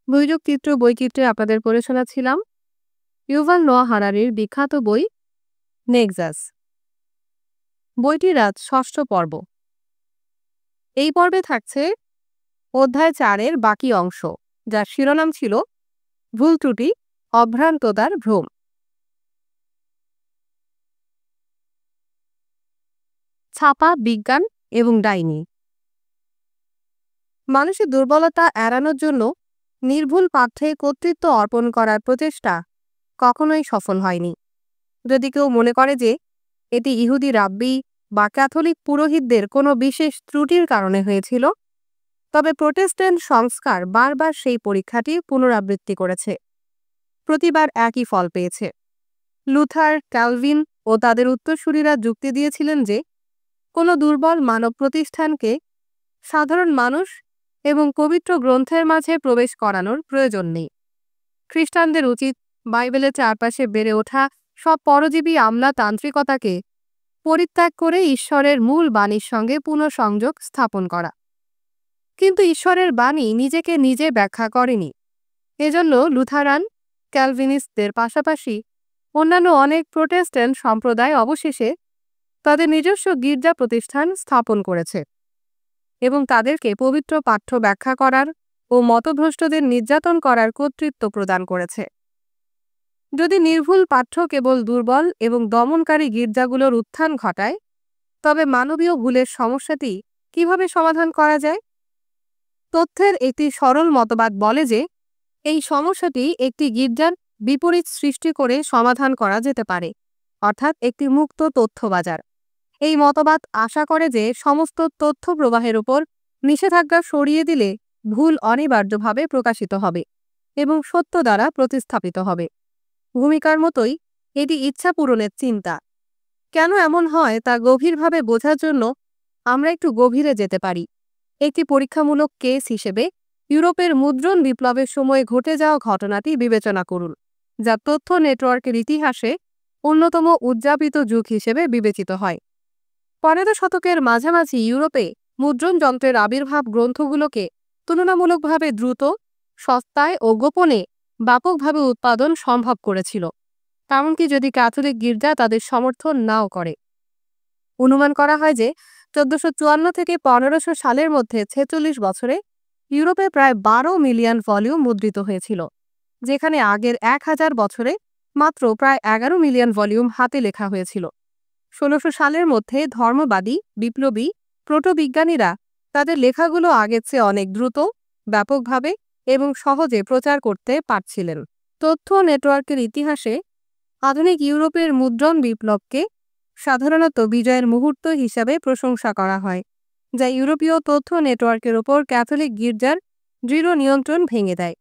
বৈযোগ চিত্র বৈচিত্র্যে আপনাদের পড়ে শোনাচ্ছিলাম ইউভাল নোয়া হারারির বিখ্যাত বই নেক্সাস। বইটির আজ ষষ্ঠ পর্ব। এই পর্বে থাকছে অধ্যায় 4-এর বাকি অংশ, যার শিরোনাম ছিল ভুল ত্রুটি, অভ্রান্ততার ভ্রম। ছাপা বিজ্ঞান এবং ডাইনি। মানুষের দুর্বলতা এড়ানোর জন্য নির্ভুল পাঠ্যে কর্তৃত্ব অর্পণ করার প্রচেষ্টা কখনোই সফল হয়নি। যদি কেউ মনে করে যে এটি ইহুদি রাব্বি বা ক্যাথলিক পুরোহিতদের কোনো বিশেষ ত্রুটির কারণে হয়েছিল, তবে প্রোটেস্ট্যান্ট সংস্কার বারবার সেই পরীক্ষাটি পুনরাবৃত্তি করেছে। প্রতিবার একই ফল পেয়েছে। লুথার, ক্যালভিন ও তাদের উত্তরসূরিরা যুক্তি দিয়েছিলেন যে কোনো দুর্বল মানব প্রতিষ্ঠানকে সাধারণ মানুষ এবং পবিত্র গ্রন্থের মাঝে প্রবেশ করানোর প্রয়োজন নেই। খ্রিস্টানদের উচিত বাইবেলের চারপাশে বেড়ে ওঠা সব পরজীবী আমলাতান্ত্রিকতাকে পরিত্যাগ করে ঈশ্বরের মূল বাণীর সঙ্গে পুনঃসংযোগ স্থাপন করা। কিন্তু ঈশ্বরের বাণী নিজেকে নিজে ব্যাখ্যা করেনি। এজন্য লুথারান, ক্যালভিনিস্টদের পাশাপাশি অন্যান্য অনেক প্রোটেস্ট্যান্ট সম্প্রদায় অবশেষে তাদের নিজস্ব গির্জা প্রতিষ্ঠান স্থাপন করেছে এবং তাদেরকে পবিত্র পাঠ্য ব্যাখ্যা করার ও মতভ্রষ্টদের নির্যাতন করার কর্তৃত্ব প্রদান করেছে। যদি নির্ভুল পাঠ্য কেবল দুর্বল এবং দমনকারী গির্জাগুলোর উত্থান ঘটায়, তবে মানবীয় ভুলের সমস্যাটি কিভাবে সমাধান করা যায়? তথ্যের একটি সরল মতবাদ বলে যে এই সমস্যাটি একটি গির্জার বিপরীত সৃষ্টি করে সমাধান করা যেতে পারে, অর্থাৎ একটি মুক্ত তথ্য বাজার। এই মতবাদ আশা করে যে সমস্ত তথ্য প্রবাহের উপর নিষেধাজ্ঞা সরিয়ে দিলে ভুল অনিবার্যভাবে প্রকাশিত হবে এবং সত্য দ্বারা প্রতিস্থাপিত হবে। ভূমিকার মতোই এটি ইচ্ছা পূরণের চিন্তা। কেন এমন হয় তা গভীরভাবে বোঝার জন্য আমরা একটু গভীরে যেতে পারি। একটি পরীক্ষামূলক কেস হিসেবে ইউরোপের মুদ্রণ বিপ্লবের সময় ঘটে যাওয়া ঘটনাটি বিবেচনা করুন, যা তথ্য নেটওয়ার্কের ইতিহাসে অন্যতম উদযাপিত যুগ হিসেবে বিবেচিত হয়। 15 শতকের মাঝামাঝি ইউরোপে মুদ্রণ যন্ত্রের আবির্ভাব গ্রন্থগুলোকে তুলনামূলকভাবে দ্রুত, সস্তায় ও গোপনে ব্যাপকভাবে উৎপাদন সম্ভব করেছিল, এমনকি যদি ক্যাথলিক গির্জা তাদের সমর্থন নাও করে। অনুমান করা হয় যে 1454 থেকে 1500 সালের মধ্যে 46 বছরে ইউরোপে প্রায় 12 মিলিয়ন ভলিউম মুদ্রিত হয়েছিল, যেখানে আগের 1000 বছরে মাত্র প্রায় 11 মিলিয়ন ভলিউম হাতে লেখা হয়েছিল। 1600 সালের মধ্যে ধর্মবাদী, বিপ্লবী, প্রোটোবিজ্ঞানীরা তাদের লেখাগুলো আগের চেয়ে অনেক দ্রুত, ব্যাপকভাবে এবং সহজে প্রচার করতে পারছিলেন। তথ্য নেটওয়ার্কের ইতিহাসে আধুনিক ইউরোপের মুদ্রণ বিপ্লবকে সাধারণত বিজয়ের মুহূর্ত হিসাবে প্রশংসা করা হয়, যা ইউরোপীয় তথ্য নেটওয়ার্কের ওপর ক্যাথলিক গির্জার দৃঢ় নিয়ন্ত্রণ ভেঙে দেয়।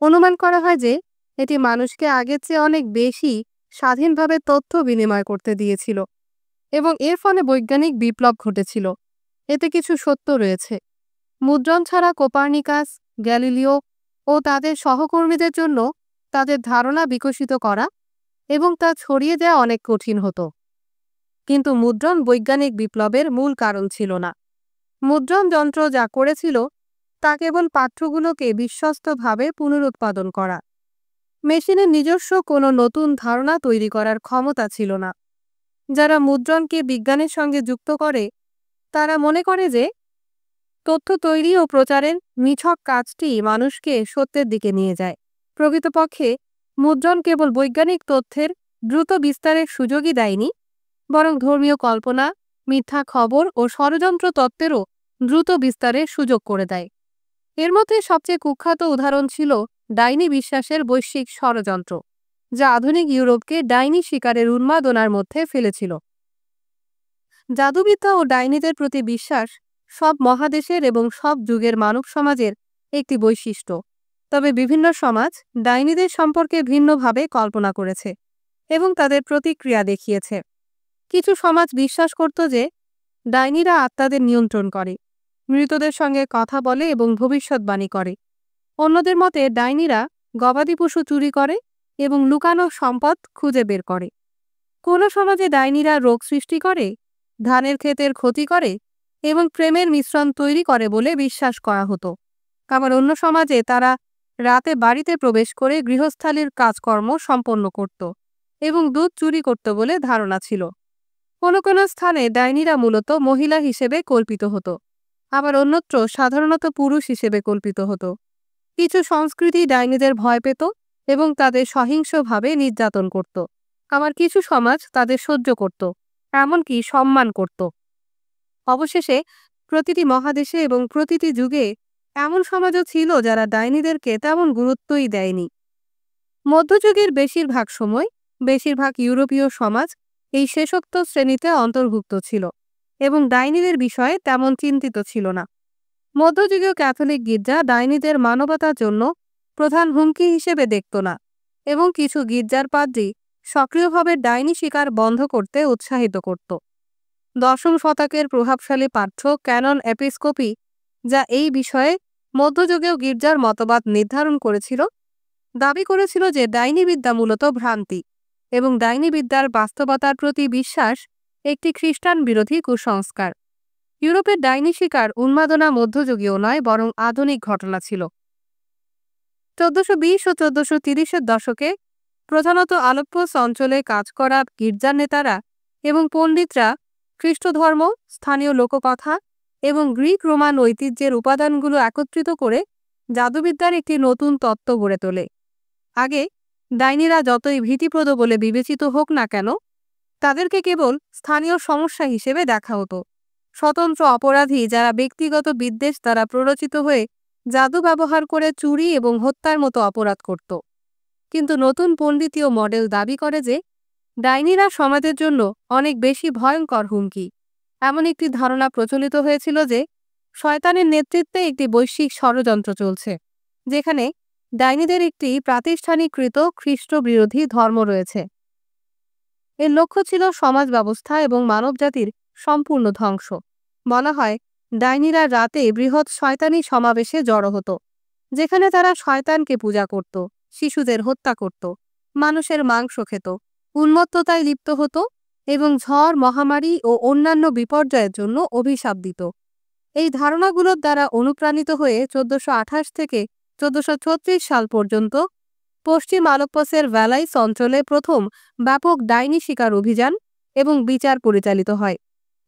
অনুমান করা হয় যে এটি মানুষকে আগের চেয়ে অনেক বেশি স্বাধীনভাবে তথ্য বিনিময় করতে দিয়েছিল এবং এর ফলে বৈজ্ঞানিক বিপ্লব ঘটেছিল। এতে কিছু সত্য রয়েছে। মুদ্রণ ছাড়া কোপার্নিকাস, গ্যালিলিও ও তাদের সহকর্মীদের জন্য তাদের ধারণা বিকশিত করা এবং তা ছড়িয়ে দেওয়া অনেক কঠিন হতো। কিন্তু মুদ্রণ বৈজ্ঞানিক বিপ্লবের মূল কারণ ছিল না। মুদ্রণ যন্ত্র যা করেছিল তা কেবল পাঠ্যগুলোকে বিশ্বস্তভাবে পুনরুৎপাদন করা। মেশিনের নিজস্ব কোনো নতুন ধারণা তৈরি করার ক্ষমতা ছিল না। যারা মুদ্রণকে বিজ্ঞানের সঙ্গে যুক্ত করে তারা মনে করে যে তথ্য তৈরি ও প্রচারের নিছক কাজটি মানুষকে সত্যের দিকে নিয়ে যায়। প্রকৃতপক্ষে মুদ্রণ কেবল বৈজ্ঞানিক তথ্যের দ্রুত বিস্তারের সুযোগই দেয়নি, বরং ধর্মীয় কল্পনা, মিথ্যা খবর ও ষড়যন্ত্র তত্ত্বেরও দ্রুত বিস্তারের সুযোগ করে দেয়। এর মধ্যে সবচেয়ে কুখ্যাত উদাহরণ ছিল ডাইনি বিশ্বাসের বৈশ্বিক ষড়যন্ত্র, যা আধুনিক ইউরোপকে ডাইনি শিকারের উন্মাদনার মধ্যে ফেলেছিল। জাদুবিদ্যা ও ডাইনিদের প্রতি বিশ্বাস সব মহাদেশের এবং সব যুগের মানব সমাজের একটি বৈশিষ্ট্য। তবে বিভিন্ন সমাজ ডাইনিদের সম্পর্কে ভিন্নভাবে কল্পনা করেছে এবং তাদের প্রতিক্রিয়া দেখিয়েছে। কিছু সমাজ বিশ্বাস করত যে ডাইনিরা আত্মাদের নিয়ন্ত্রণ করে, মৃতদের সঙ্গে কথা বলে এবং ভবিষ্যৎবাণী করে। অন্যদের মতে ডাইনিরা গবাদি পশু চুরি করে এবং লুকানো সম্পদ খুঁজে বের করে। কোনো সমাজে ডাইনিরা রোগ সৃষ্টি করে, ধানের ক্ষেতের ক্ষতি করে এবং প্রেমের মিশ্রণ তৈরি করে বলে বিশ্বাস করা হতো। আবার অন্য সমাজে তারা রাতে বাড়িতে প্রবেশ করে গৃহস্থালির কাজকর্ম সম্পন্ন করত এবং দুধ চুরি করত বলে ধারণা ছিল। কোনো কোনো স্থানে ডাইনিরা মূলত মহিলা হিসেবে কল্পিত হতো, আবার অন্যত্র সাধারণত পুরুষ হিসেবে কল্পিত হতো। কিছু সংস্কৃতি ডাইনিদের ভয় পেত এবং তাদের সহিংসভাবে নির্যাতন করত, আবার কিছু সমাজ তাদের সহ্য করত, এমনকি সম্মান করত। অবশেষে প্রতিটি মহাদেশে এবং প্রতিটি যুগে এমন সমাজও ছিল যারা ডাইনিদেরকে তেমন গুরুত্বই দেয়নি। মধ্যযুগের বেশিরভাগ ইউরোপীয় সমাজ এই শেষোক্ত শ্রেণীতে অন্তর্ভুক্ত ছিল এবং ডাইনিদের বিষয়ে তেমন চিন্তিত ছিল না। মধ্যযুগীয় ক্যাথলিক গির্জা ডাইনিদের মানবতার জন্য প্রধান হুমকি হিসেবে দেখত না এবং কিছু গির্জার পাদ্রী সক্রিয়ভাবে ডাইনি শিকার বন্ধ করতে উৎসাহিত করত। দশম শতকের প্রভাবশালী পাঠ্য ক্যানন এপিস্কোপি, যা এই বিষয়ে মধ্যযুগীয় গির্জার মতবাদ নির্ধারণ করেছিল, দাবি করেছিল যে ডাইনিবিদ্যা মূলত ভ্রান্তি এবং ডাইনিবিদ্যার বাস্তবতার প্রতি বিশ্বাস একটি খ্রিস্টান বিরোধী কুসংস্কার। ইউরোপের ডাইনি শিকার উন্মাদনা মধ্যযুগীয় নয়, বরং আধুনিক ঘটনা ছিল। 1420 ও 1430-এর দশকে প্রধানত আলেপ্পোস অঞ্চলে কাজ করা গির্জার নেতারা এবং পণ্ডিতরা খ্রিস্টধর্ম, স্থানীয় লোককথা এবং গ্রিক রোমান ঐতিহ্যের উপাদানগুলো একত্রিত করে জাদুবিদ্যার একটি নতুন তত্ত্ব গড়ে তোলে। আগে ডাইনিরা যতই ভীতিপ্রদ বলে বিবেচিত হোক না কেন, তাদেরকে কেবল স্থানীয় সমস্যা হিসেবে দেখা হতো, স্বতন্ত্র অপরাধী যারা ব্যক্তিগত বিদ্বেষ দ্বারা প্ররোচিত হয়ে জাদু ব্যবহার করে চুরি এবং হত্যার মতো অপরাধ করত। কিন্তু নতুন পণ্ডিতীয় মডেল দাবি করে যে ডাইনিরা সমাজের জন্য অনেক বেশি ভয়ঙ্কর হুমকি। এমন একটি ধারণা প্রচলিত হয়েছিল যে শয়তানের নেতৃত্বে একটি বৈশ্বিক ষড়যন্ত্র চলছে, যেখানে ডাইনিদের একটি প্রাতিষ্ঠানিকৃত খ্রিস্ট বিরোধী ধর্ম রয়েছে। এর লক্ষ্য ছিল সমাজ ব্যবস্থা এবং মানবজাতির সম্পূর্ণ ধ্বংস। বলা হয়, ডাইনিরা রাতে বৃহৎ শয়তানি সমাবেশে জড়ো হতো, যেখানে তারা শয়তানকে পূজা করত, শিশুদের হত্যা করত, মানুষের মাংস খেত, উন্মত্ততায় লিপ্ত হতো এবং ঝড়, মহামারী ও অন্যান্য বিপর্যয়ের জন্য অভিশাপ দিত। এই ধারণাগুলোর দ্বারা অনুপ্রাণিত হয়ে 1428 থেকে 1436 সাল পর্যন্ত পশ্চিম আলেপ্পোসের ভ্যালাইস অঞ্চলে প্রথম ব্যাপক ডাইনি শিকার অভিযান এবং বিচার পরিচালিত হয়,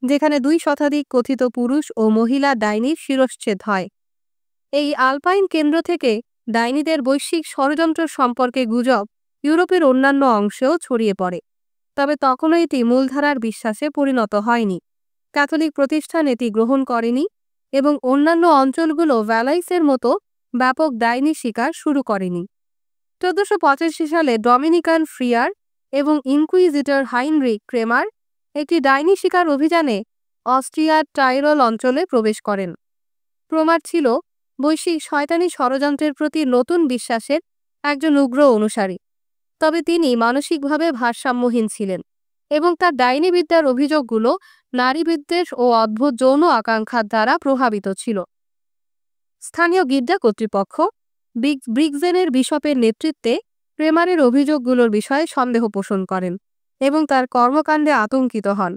যেখানে 2 শতাধিক কথিত পুরুষ ও মহিলা ডাইনির শিরশ্ছেদ হয়। এই আলপাইন কেন্দ্র থেকে ডাইনিদের বৈশ্বিক ষড়যন্ত্র সম্পর্কে গুজব ইউরোপের অন্যান্য অংশেও ছড়িয়ে পড়ে, তবে তখনও এটি মূলধারার বিশ্বাসে পরিণত হয়নি। ক্যাথলিক প্রতিষ্ঠান এটি গ্রহণ করেনি এবং অন্যান্য অঞ্চলগুলো ভ্যালাইসের মতো ব্যাপক ডাইনি শিকার শুরু করেনি। 1485 সালে ডমিনিকান ফ্রিয়ার এবং ইনকুইজিটর হাইনরিখ ক্রেমার একটি ডাইনি শিকার অভিযানে অস্ট্রিয়ার টাইরল অঞ্চলে প্রবেশ করেন। ক্রেমার ছিল বৈশ্বিক শয়তানি ষড়যন্ত্রের প্রতি নতুন বিশ্বাসের একজন উগ্র অনুসারী, তবে তিনি মানসিকভাবে ভারসাম্যহীন ছিলেন এবং তার ডাইনি বিদ্যার অভিযোগগুলো নারী বিদ্বেষ ও অদ্ভুত যৌন আকাঙ্ক্ষার দ্বারা প্রভাবিত ছিল। স্থানীয় গির্জা কর্তৃপক্ষ ব্রিগজেনের বিশপের নেতৃত্বে ক্রেমারের অভিযোগগুলোর বিষয়ে সন্দেহ পোষণ করেন এবং তার কর্মকাণ্ডে আতঙ্কিত হন।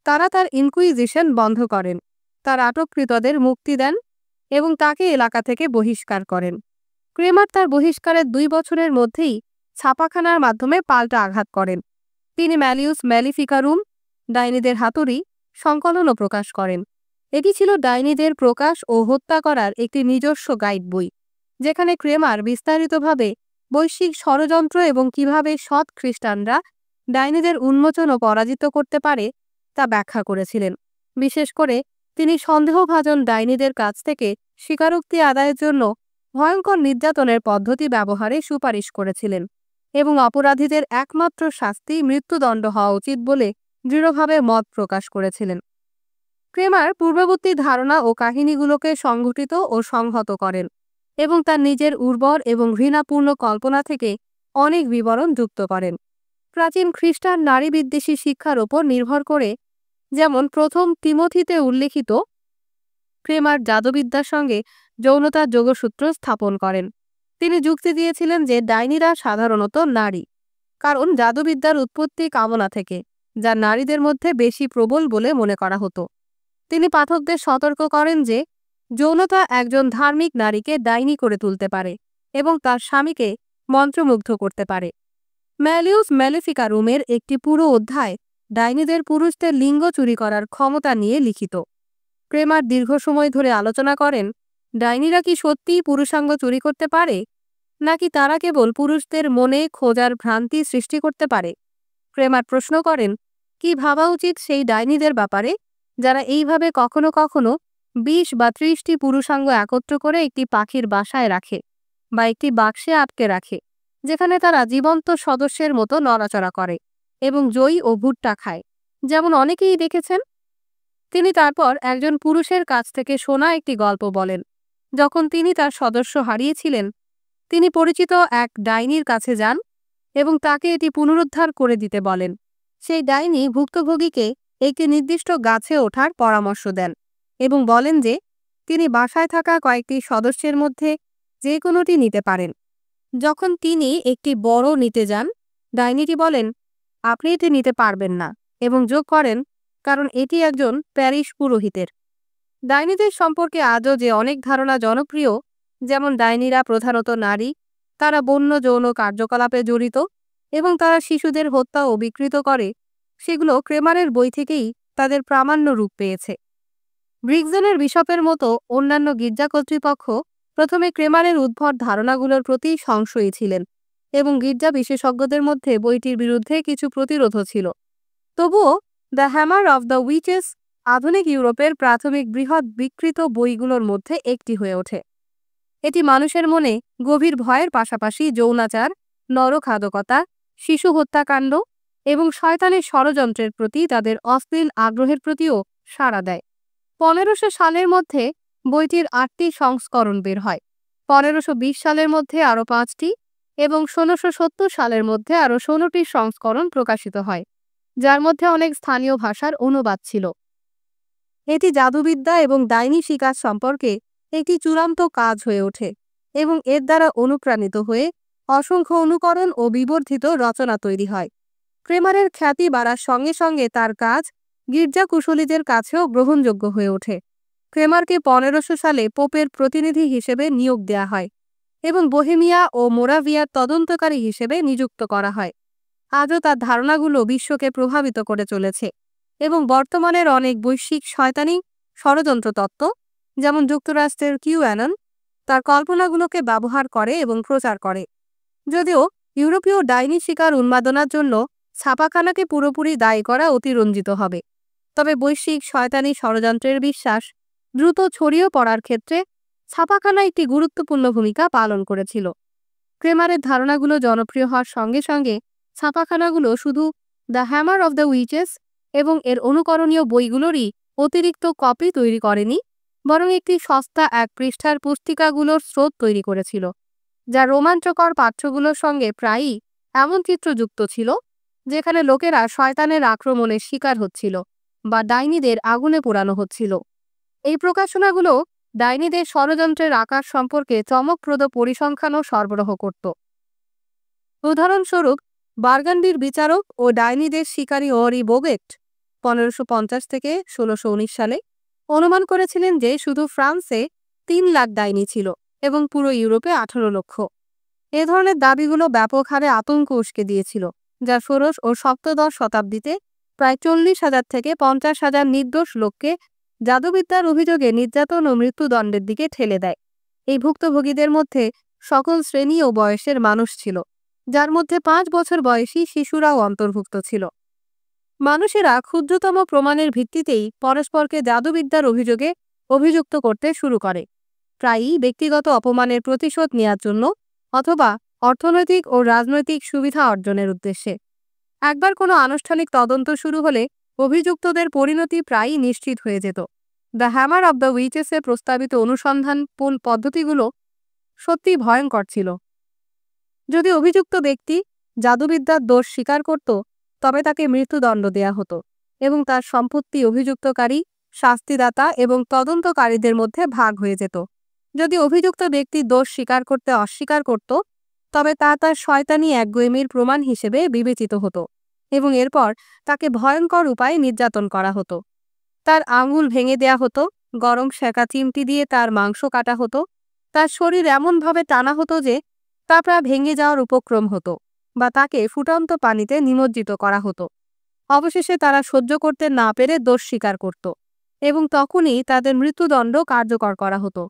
তারা তার ইনকুইজিশন বন্ধ করেন, তার আটককৃতদের মুক্তি দেন এবং তাকে এলাকা থেকে বহিষ্কার করেন। ক্রেমার তার বহিষ্কারের 2 বছরের মধ্যেই ছাপাখানার মাধ্যমে পাল্টা আঘাত করেন। তিনি ম্যালিউস ম্যালিফিকারুম, ডাইনিদের হাতুড়ি, সংকলনও প্রকাশ করেন। এটি ছিল ডাইনিদের প্রকাশ ও হত্যা করার একটি নিজস্ব গাইড বই, যেখানে ক্রেমার বিস্তারিতভাবে বৈশ্বিক ষড়যন্ত্র এবং কিভাবে সৎ খ্রিস্টানরা ডাইনিদের উন্মোচন ও পরাজিত করতে পারে তা ব্যাখ্যা করেছিলেন। বিশেষ করে তিনি সন্দেহভাজন ডাইনিদের কাছ থেকে স্বীকারোক্তি আদায়ের জন্য ভয়ঙ্কর নির্যাতনের পদ্ধতি ব্যবহারে সুপারিশ করেছিলেন এবং অপরাধীদের একমাত্র শাস্তি মৃত্যুদণ্ড হওয়া উচিত বলে দৃঢ়ভাবে মত প্রকাশ করেছিলেন। ক্রেমার পূর্ববর্তী ধারণা ও কাহিনীগুলোকে সংগঠিত ও সংহত করেন এবং তার নিজের উর্বর এবং ঘৃণাপূর্ণ কল্পনা থেকে অনেক বিবরণ যুক্ত করেন, প্রাচীন খ্রিস্টান নারী বিদ্বেষী শিক্ষার ওপর নির্ভর করে। যেমন প্রথম তিমোথিতে উল্লেখিত, ক্রেমার জাদুবিদ্যার সঙ্গে যৌনতার যোগসূত্র স্থাপন করেন। তিনি যুক্তি দিয়েছিলেন যে ডাইনিরা সাধারণত নারী, কারণ জাদুবিদ্যার উৎপত্তি কামনা থেকে, যা নারীদের মধ্যে বেশি প্রবল বলে মনে করা হতো। তিনি পাঠকদের সতর্ক করেন যে যৌনতা একজন ধার্মিক নারীকে ডাইনি করে তুলতে পারে এবং তার স্বামীকে মন্ত্রমুগ্ধ করতে পারে। ম্যালিউস ম্যালেফিকারুমের একটি পুরো অধ্যায় ডাইনিদের পুরুষদের লিঙ্গ চুরি করার ক্ষমতা নিয়ে লিখিত। ক্রেমার দীর্ঘ সময় ধরে আলোচনা করেন ডাইনিরা কি সত্যিই পুরুষাঙ্গ চুরি করতে পারে, নাকি তারা কেবল পুরুষদের মনে খোঁজার ভ্রান্তি সৃষ্টি করতে পারে। ক্রেমার প্রশ্ন করেন কি ভাবা উচিত সেই ডাইনিদের ব্যাপারে যারা এইভাবে কখনো কখনো 20 বা 30টি পুরুষাঙ্গ একত্র করে একটি পাখির বাসায় রাখে বা একটি বাক্সে আটকে রাখে, যেখানে তারা জীবন্ত সদস্যের মতো নড়াচড়া করে এবং জই ও ভুট্টা খায়, যেমন অনেকেই দেখেছেন। তিনি তারপর একজন পুরুষের কাছ থেকে শোনা একটি গল্প বলেন। যখন তিনি তার সদস্য হারিয়েছিলেন, তিনি পরিচিত এক ডাইনির কাছে যান এবং তাকে এটি পুনরুদ্ধার করে দিতে বলেন। সেই ডাইনি ভুক্তভোগীকে একটি নির্দিষ্ট গাছে ওঠার পরামর্শ দেন এবং বলেন যে তিনি বাসায় থাকা কয়েকটি সদস্যের মধ্যে যে কোনোটি নিতে পারেন। যখন তিনি একটি বড় নিতে যান, ডাইনিটি বলেন আপনি এটি নিতে পারবেন না এবং যোগ করেন কারণ এটি একজন প্যারিশ পুরোহিতের। ডাইনিদের সম্পর্কে আজও যে অনেক ধারণা জনপ্রিয়, যেমন ডাইনিরা প্রধানত নারী, তারা বন্য যৌন কার্যকলাপে জড়িত এবং তারা শিশুদের হত্যা ও বিকৃত করে, সেগুলো ক্রেমারের বই থেকেই তাদের প্রামাণ্য রূপ পেয়েছে। ব্রিগজেনের বিশপের মতো অন্যান্য গির্জা কর্তৃপক্ষ প্রথমে ক্রেমারের উদ্ভট ধারণাগুলোর প্রতি সংশয়ী ছিলেন এবং গির্জা বিশেষজ্ঞদের মধ্যে বইটির বিরুদ্ধে কিছু প্রতিরোধও ছিল। তবুও the hammer of the witches আধুনিক ইউরোপের প্রাথমিক বৃহৎ বিকৃত বইগুলোর মধ্যে একটি হয়ে ওঠে। এটি মানুষের মনে গভীর ভয়ের পাশাপাশি যৌনাচার, নরখাদকতা, শিশু হত্যাকাণ্ড এবং শয়তানের ষড়যন্ত্রের প্রতি তাদের অশ্লীল আগ্রহের প্রতিও সাড়া দেয়। 1500 সালের মধ্যে বইটির 8টি সংস্করণ বের হয়, 1520 সালের মধ্যে আরও 5টি এবং 1670 সালের মধ্যে আরও 16টি সংস্করণ প্রকাশিত হয়, যার মধ্যে অনেক স্থানীয় ভাষার অনুবাদ ছিল। এটি জাদুবিদ্যা এবং ডাইনি শিকার সম্পর্কে একটি চূড়ান্ত কাজ হয়ে ওঠে এবং এর দ্বারা অনুপ্রাণিত হয়ে অসংখ্য অনুকরণ ও বিবর্ধিত রচনা তৈরি হয়। ক্রেমারের খ্যাতি বাড়ার সঙ্গে সঙ্গে তার কাজ গির্জা কুশলীদের কাছেও গ্রহণযোগ্য হয়ে ওঠে। ক্রেমারকে 1500 সালে পোপের প্রতিনিধি হিসেবে নিয়োগ দেওয়া হয় এবং বোহেমিয়া ও মোরাভিয়ার তদন্তকারী হিসেবে নিযুক্ত করা হয়। আজও তার ধারণাগুলো বিশ্বকে প্রভাবিত করে চলেছে এবং বর্তমানের অনেক বৈশ্বিক শয়তানি ষড়যন্ত্র তত্ত্ব, যেমন যুক্তরাষ্ট্রের কিউঅ্যানন, তার কল্পনাগুলোকে ব্যবহার করে এবং প্রচার করে। যদিও ইউরোপীয় ডাইনি শিকার উন্মাদনার জন্য ছাপাখানাকে পুরোপুরি দায়ী করা অতিরঞ্জিত হবে, তবে বৈশ্বিক শয়তানি ষড়যন্ত্রের বিশ্বাস দ্রুত ছড়িয়ে পড়ার ক্ষেত্রে ছাপাখানা একটি গুরুত্বপূর্ণ ভূমিকা পালন করেছিল। ক্রেমারের ধারণাগুলো জনপ্রিয় হওয়ার সঙ্গে সঙ্গে ছাপাখানাগুলো শুধু the hammer of the witches এবং এর অনুকরণীয় বইগুলোরই অতিরিক্ত কপি তৈরি করেনি, বরং একটি সস্তা 1 পৃষ্ঠার পুস্তিকাগুলোর স্রোত তৈরি করেছিল, যা রোমাঞ্চকর পাঠ্যগুলোর সঙ্গে প্রায়ই এমন চিত্র যুক্ত ছিল যেখানে লোকেরা শয়তানের আক্রমণের শিকার হচ্ছিল বা ডাইনিদের আগুনে পোড়ানো হচ্ছিল। এই প্রকাশনাগুলো ডাইনিদের ষড়যন্ত্রের আকার সম্পর্কে চমকপ্রদ পরিসংখ্যানও সরবরাহ করত। উদাহরণস্বরূপ, বার্গান্ডির বিচারক ও ডাইনিদের শিকারী অরি বোগেট 1550 থেকে 1619 সালে অনুমান করেছিলেন যে শুধু ফ্রান্সে 3 লাখ ডাইনি ছিল এবং পুরো ইউরোপে 18 লক্ষ। এ ধরনের দাবিগুলো ব্যাপক হারে আতঙ্ক উস্কে দিয়েছিল, যা ষোড়শ ও সপ্তদশ শতাব্দীতে প্রায় 40,000 থেকে 50,000 নির্দোষ লোককে জাদুবিদ্যার অভিযোগে নির্যাতন ও মৃত্যুদণ্ডের দিকে ঠেলে দেয়। এই ভুক্তভোগীদের মধ্যে সকল শ্রেণী ও বয়সের মানুষ ছিল, যার মধ্যে 5 বছর বয়সী শিশুরাও অন্তর্ভুক্ত ছিল। মানুষেরা ক্ষুদ্রতম প্রমাণের ভিত্তিতেই পরস্পরকে জাদুবিদ্যার অভিযোগে অভিযুক্ত করতে শুরু করে, প্রায়ই ব্যক্তিগত অপমানের প্রতিশোধ নেওয়ার জন্য অথবা অর্থনৈতিক ও রাজনৈতিক সুবিধা অর্জনের উদ্দেশ্যে। একবার কোনো আনুষ্ঠানিক তদন্ত শুরু হলে অভিযুক্তদের পরিণতি প্রায়ই নিশ্চিত হয়ে যেত। দ্য হ্যামার অব দ্য উইচেসে প্রস্তাবিত অনুসন্ধান পদ্ধতিগুলো সত্যি ভয়ঙ্কর ছিল। যদি অভিযুক্ত ব্যক্তি জাদুবিদ্যার দোষ স্বীকার করত, তবে তাকে মৃত্যুদণ্ড দেয়া হতো এবং তার সম্পত্তি অভিযুক্তকারী, শাস্তিদাতা এবং তদন্তকারীদের মধ্যে ভাগ হয়ে যেত। যদি অভিযুক্ত ব্যক্তি দোষ স্বীকার করতে অস্বীকার করত, তবে তা তার শয়তানি একগুঁয়েমির প্রমাণ হিসেবে বিবেচিত হতো এবং এরপর তাকে ভয়ঙ্কর উপায়ে নির্যাতন করা হতো। তার আঙুল ভেঙে দেয়া হতো, গরম সেকা চিমটি দিয়ে তার মাংস কাটা হতো, তার শরীর এমনভাবে টানা হতো যে তা প্রায় ভেঙে যাওয়ার উপক্রম হতো, বা তাকে ফুটন্ত পানিতে নিমজ্জিত করা হতো। অবশেষে তারা সহ্য করতে না পেরে দোষ স্বীকার করত, এবং তখনই তাদের মৃত্যুদণ্ড কার্যকর করা হতো।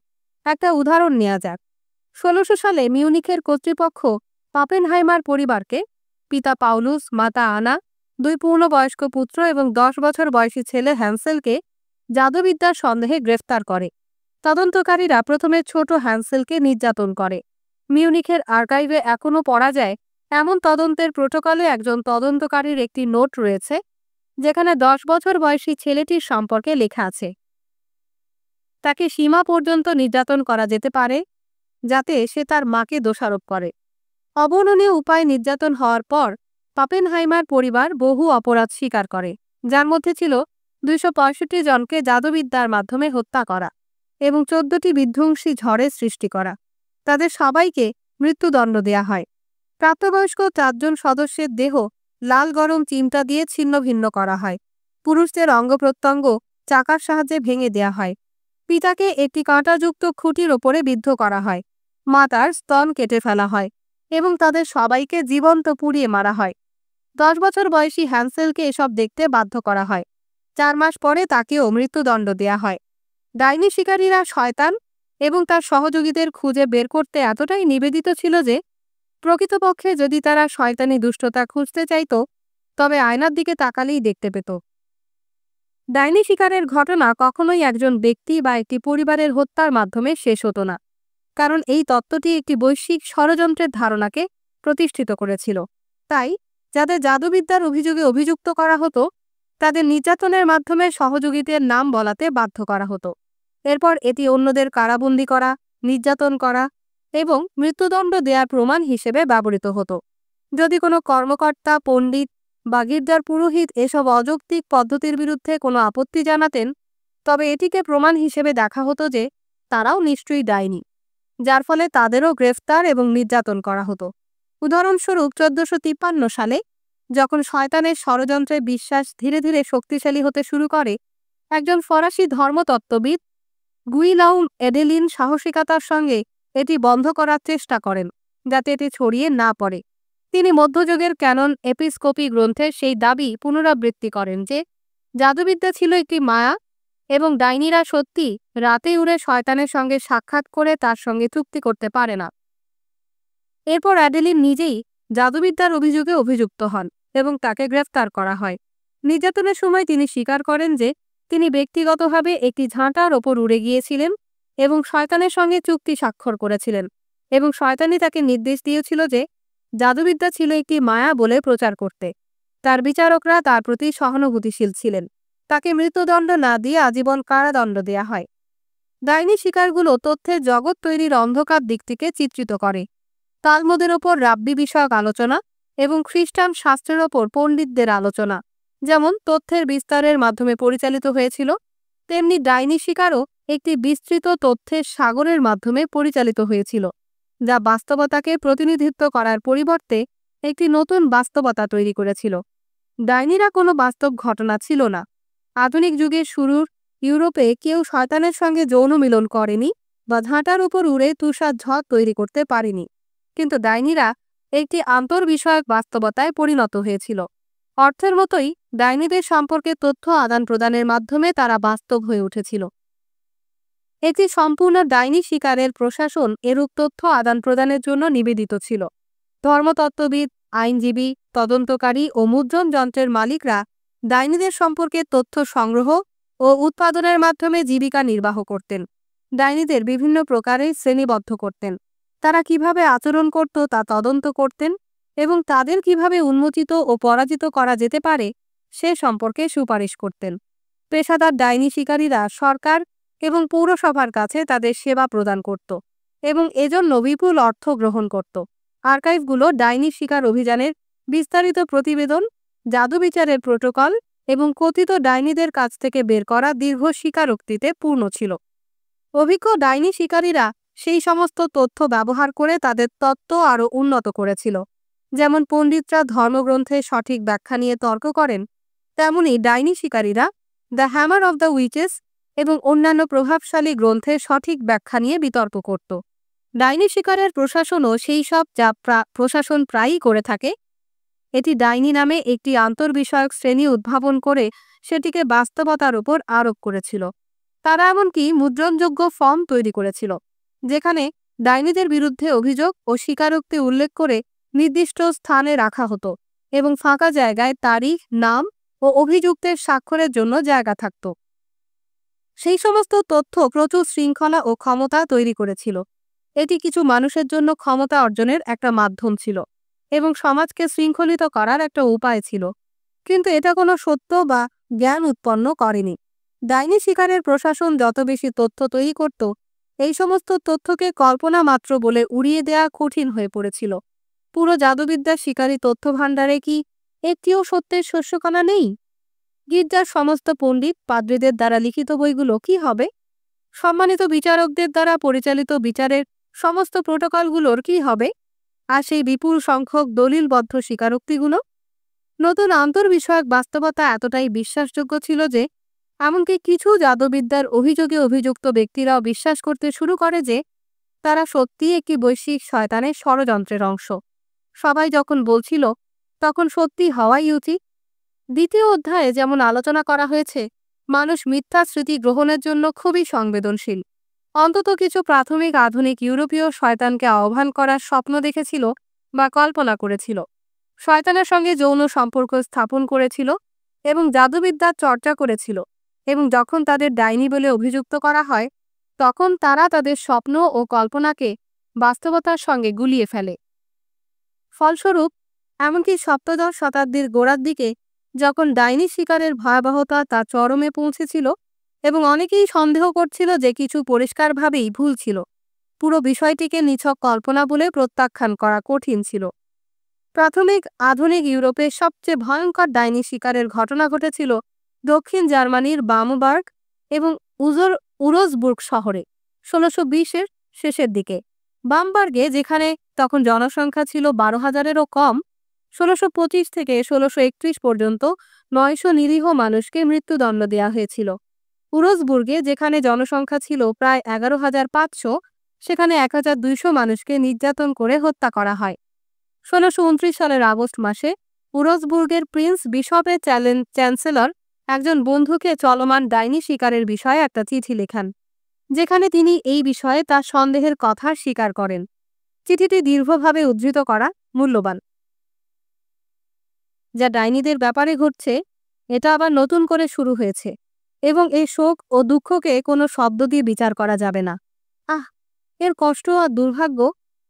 একটা উদাহরণ নেওয়া যাক। 1600 সালে মিউনিখের কর্তৃপক্ষ পাপেনহাইমার পরিবারকে, পিতা পাউলুস, মাতা আনা, 2 পূর্ণবয়স্ক পুত্র এবং 10 বছর বয়সী ছেলে হ্যান্সেলকে জাদুবিদ্যার সন্দেহে গ্রেফতার করে। তদন্তকারীরা প্রথমে ছোট হ্যান্সেলকে নির্যাতন করে। মিউনিখের আর্কাইভে এখনও পড়া যায় এমন তদন্তের প্রোটোকলে একজন তদন্তকারীর একটি নোট রয়েছে, যেখানে 10 বছর বয়সী ছেলেটির সম্পর্কে লেখা আছে। তাকে সীমা পর্যন্ত নির্যাতন করা যেতে পারে, যাতে সে তার মাকে দোষারোপ করে। অবর্ণনীয় উপায়ে নির্যাতন হওয়ার পর পাপেনহাইমার পরিবার বহু অপরাধ স্বীকার করে, যার মধ্যে ছিল 265 জনকে জাদুবিদ্যার মাধ্যমে হত্যা করা এবং 14টি বিধ্বংসী ঝড়ের সৃষ্টি করা। তাদের সবাইকে মৃত্যুদণ্ড দেয়া হয়। প্রাপ্তবয়স্ক 4 জন সদস্যের দেহ লাল গরম চিমটা দিয়ে ছিন্ন ভিন্ন করা হয়। পুরুষদের অঙ্গপ্রত্যঙ্গ চাকার সাহায্যে ভেঙে দেয়া হয়। পিতাকে একটি কাঁটাযুক্ত খুঁটির ওপরে বিদ্ধ করা হয়। মাতার স্তন কেটে ফেলা হয় এবং তাদের সবাইকে জীবন্ত পুড়িয়ে মারা হয়। 10 বছর বয়সী হ্যান্সেলকে এসব দেখতে বাধ্য করা হয়। 4 মাস পরে তাকেও মৃত্যুদণ্ড দেয়া হয়। ডাইনি শিকারীরা শয়তান এবং তার সহযোগীদের খুঁজে বের করতে এতটাই নিবেদিত ছিল যে প্রকৃতপক্ষে যদি তারা শয়তানি দুষ্টতা খুঁজতে চাইত, তবে আয়নার দিকে তাকালেই দেখতে পেত। ডাইনি শিকারের ঘটনা কখনোই একজন ব্যক্তি বা একটি পরিবারের হত্যার মাধ্যমে শেষ হতো না, কারণ এই তত্ত্বটি একটি বৈশ্বিক ষড়যন্ত্রের ধারণাকে প্রতিষ্ঠিত করেছিল। তাই যাদের জাদুবিদ্যার অভিযোগে অভিযুক্ত করা হতো, তাদের নির্যাতনের মাধ্যমে সহযোগীদের নাম বলাতে বাধ্য করা হতো। এরপর এটি অন্যদের কারাবন্দী করা, নির্যাতন করা এবং মৃত্যুদণ্ড দেওয়ার প্রমাণ হিসেবে ব্যবহৃত হতো। যদি কোনো কর্মকর্তা, পণ্ডিত বা গির্জার পুরোহিত এসব অযৌক্তিক পদ্ধতির বিরুদ্ধে কোনো আপত্তি জানাতেন, তবে এটিকে প্রমাণ হিসেবে দেখা হতো যে তারাও নিশ্চয়ই ডাইনি, যার ফলে তাদেরও গ্রেফতার এবং নির্যাতন করা হতো। উদাহরণস্বরূপ 1453 সালে যখন শয়তানের ষড়যন্ত্রে বিশ্বাস ধীরে ধীরে শক্তিশালী হতে শুরু করে, একজন ফরাসি ধর্মতত্ত্ববিদ গুইলাউম এডেলিন সাহসিকতার সঙ্গে এটি বন্ধ করার চেষ্টা করেন, যাতে এটি ছড়িয়ে না পড়ে। তিনি মধ্যযুগের ক্যানন এপিস্কোপি গ্রন্থে সেই দাবি পুনরাবৃত্তি করেন যে জাদুবিদ্যা ছিল একটি মায়া এবং ডাইনিরা সত্যি রাতে উড়ে শয়তানের সঙ্গে সাক্ষাৎ করে তার সঙ্গে চুক্তি করতে পারে না। এরপর অ্যাডেলিন নিজেই জাদুবিদ্যার অভিযোগে অভিযুক্ত হন এবং তাকে গ্রেফতার করা হয়। নির্যাতনের সময় তিনি স্বীকার করেন যে তিনি ব্যক্তিগতভাবে একটি ঝাঁটার ওপর উড়ে গিয়েছিলেন এবং শয়তানের সঙ্গে চুক্তি স্বাক্ষর করেছিলেন, এবং শয়তানি তাকে নির্দেশ দিয়েছিল যে জাদুবিদ্যা ছিল একটি মায়া বলে প্রচার করতে। তার বিচারকরা তার প্রতি সহানুভূতিশীল ছিলেন। তাকে মৃত্যুদণ্ড না দিয়ে আজীবন কারাদণ্ড দেয়া হয়। ডাইনি শিকারগুলো তথ্যের জগৎ তৈরির অন্ধকার দিকটিকে চিত্রিত করে। তালমুদের ওপর রাব্বি বিষয়ক আলোচনা এবং খ্রিস্টান শাস্ত্রের ওপর পণ্ডিতদের আলোচনা যেমন তথ্যের বিস্তারের মাধ্যমে পরিচালিত হয়েছিল, তেমনি ডাইনি শিকারও একটি বিস্তৃত তথ্যের সাগরের মাধ্যমে পরিচালিত হয়েছিল, যা বাস্তবতাকে প্রতিনিধিত্ব করার পরিবর্তে একটি নতুন বাস্তবতা তৈরি করেছিল। ডাইনিরা কোনো বাস্তব ঘটনা ছিল না। আধুনিক যুগের শুরুর ইউরোপে কেউ শয়তানের সঙ্গে যৌন মিলন করেনি বা ঝাঁটার উপর উড়ে তুষার ঝড় তৈরি করতে পারেনি, কিন্তু ডাইনিরা একটি আন্তর্বিষয়ক বাস্তবতায় পরিণত হয়েছিল। অর্থের মতোই ডাইনিদের সম্পর্কে তথ্য আদান প্রদানের মাধ্যমে তারা বাস্তব হয়ে উঠেছিল। একটি সম্পূর্ণ ডাইনি শিকারের প্রশাসন এরূপ তথ্য আদান প্রদানের জন্য নিবেদিত ছিল। ধর্মতত্ত্ববিদ, আইনজীবী, তদন্তকারী ও মুদ্রণ যন্ত্রের মালিকরা ডাইনিদের সম্পর্কে তথ্য সংগ্রহ ও উৎপাদনের মাধ্যমে জীবিকা নির্বাহ করতেন। ডাইনিদের বিভিন্ন প্রকারে শ্রেণীবদ্ধ করতেন। তারা কিভাবে আচরণ করত তা তদন্ত করতেন এবং তাদের কিভাবে উন্মোচিত ও পরাজিত করা যেতে পারে সে সম্পর্কে সুপারিশ করতেন। পেশাদার ডাইনি শিকারীরা সরকার এবং পৌরসভার কাছে তাদের সেবা প্রদান করত এবং এজন্য বিপুল অর্থ গ্রহণ করত। আর্কাইভগুলো ডাইনি শিকার অভিযানের বিস্তারিত প্রতিবেদন, জাদুবিচারের প্রোটোকল এবং কথিত ডাইনিদের কাছ থেকে বের করা দীর্ঘ স্বীকারোক্তিতে পূর্ণ ছিল। অভিজ্ঞ ডাইনি শিকারীরা সেই সমস্ত তথ্য ব্যবহার করে তাদের তত্ত্ব আরও উন্নত করেছিল। যেমন পণ্ডিতরা ধর্মগ্রন্থের সঠিক ব্যাখ্যা নিয়ে তর্ক করেন, তেমনি ডাইনি শিকারীরা the hammer of the witches এবং অন্যান্য প্রভাবশালী গ্রন্থের সঠিক ব্যাখ্যা নিয়ে বিতর্ক করত। ডাইনি শিকারের প্রশাসনও সেই সব যা প্রশাসন প্রায়ই করে থাকে। এটি ডাইনি নামে একটি আন্তর্বিষয়ক শ্রেণী উদ্ভাবন করে সেটিকে বাস্তবতার উপর আরোপ করেছিল। তারা এমনকি মুদ্রণযোগ্য ফর্ম তৈরি করেছিল, যেখানে ডাইনিদের বিরুদ্ধে অভিযোগ ও স্বীকারোক্তি উল্লেখ করে নির্দিষ্ট স্থানে রাখা হতো এবং ফাঁকা জায়গায় তারিখ, নাম ও অভিযুক্তের স্বাক্ষরের জন্য জায়গা থাকত। সেই সমস্ত তথ্য প্রচুর শৃঙ্খলা ও ক্ষমতা তৈরি করেছিল। এটি কিছু মানুষের জন্য ক্ষমতা অর্জনের একটা মাধ্যম ছিল এবং সমাজকে শৃঙ্খলিত করার একটা উপায় ছিল, কিন্তু এটা কোনো সত্য বা জ্ঞান উৎপন্ন করেনি। ডাইনি শিকারের প্রশাসন যত বেশি তথ্য তৈরি করত, এই সমস্ত তথ্যকে কল্পনা মাত্র বলে উড়িয়ে দেয়া কঠিন হয়ে পড়েছিল। পুরো জাদুবিদ্যার শিকারী তথ্য ভাণ্ডারে কি একটিও সত্যের শস্যকণা নেই? গির্জার সমস্ত পণ্ডিত পাদ্রীদের দ্বারা লিখিত বইগুলো কি হবে? সম্মানিত বিচারকদের দ্বারা পরিচালিত বিচারের সমস্ত প্রোটোকলগুলোর কি হবে? আর সেই বিপুল সংখ্যক দলিলবদ্ধ স্বীকারোক্তিগুলো? নতুন আন্তর্বিষয়ক বাস্তবতা এতটাই বিশ্বাসযোগ্য ছিল যে এমনকি কিছু জাদুবিদ্যার অভিযোগে অভিযুক্ত ব্যক্তিরাও বিশ্বাস করতে শুরু করে যে তারা সত্যিই একটি বৈশ্বিক শয়তানের ষড়যন্ত্রের অংশ। সবাই যখন বলছিল, তখন সত্যি হওয়াই উচিত। দ্বিতীয় অধ্যায়ে যেমন আলোচনা করা হয়েছে, মানুষ মিথ্যা স্মৃতি গ্রহণের জন্য খুবই সংবেদনশীল। অন্তত কিছু প্রাথমিক আধুনিক ইউরোপীয় শয়তানকে আহ্বান করার স্বপ্ন দেখেছিল বা কল্পনা করেছিল, শয়তানের সঙ্গে যৌন সম্পর্ক স্থাপন করেছিল এবং জাদুবিদ্যার চর্চা করেছিল, এবং যখন তাদের ডাইনি বলে অভিযুক্ত করা হয়, তখন তারা তাদের স্বপ্ন ও কল্পনাকে বাস্তবতার সঙ্গে গুলিয়ে ফেলে। ফলস্বরূপ এমনকি সপ্তদশ শতাব্দীর গোড়ার দিকে যখন ডাইনি শিকারের ভয়াবহতা তার চরমে পৌঁছেছিল এবং অনেকেই সন্দেহ করছিল যে কিছু পরিষ্কারভাবেই ভুল ছিল, পুরো বিষয়টিকে নিছক কল্পনা বলে প্রত্যাখ্যান করা কঠিন ছিল। প্রাথমিক আধুনিক ইউরোপে সবচেয়ে ভয়ঙ্কর ডাইনি শিকারের ঘটনা ঘটেছিল দক্ষিণ জার্মানির বামবার্গ এবং উরোসবুর্গ শহরে 1620-এর শেষের দিকে। বামবার্গে, যেখানে তখন জনসংখ্যা ছিল 12,000-এরও কম, 1625 থেকে 1631 পর্যন্ত 900 নিরীহ মানুষকে মৃত্যুদণ্ড দেওয়া হয়েছিল। উরোসবুর্গে, যেখানে জনসংখ্যা ছিল প্রায় 11,500, সেখানে 1,200 মানুষকে নির্যাতন করে হত্যা করা হয়। 1629 সালের আগস্ট মাসে উরোসবুর্গের প্রিন্স বিশপের চ্যান্সেলর একজন বন্ধুকে চলমান ডাইনি শিকারের বিষয়ে একটা চিঠি লেখান, যেখানে তিনি এই বিষয়ে তার সন্দেহের কথা স্বীকার করেন। চিঠিটি দীর্ঘভাবে উদ্ধৃত করা মূল্যবান। যা ডাইনিদের ব্যাপারে ঘটছে, এটা আবার নতুন করে শুরু হয়েছে এবং এই শোক ও দুঃখকে কোনো শব্দ দিয়ে বিচার করা যাবে না। এর কষ্ট আর দুর্ভাগ্য।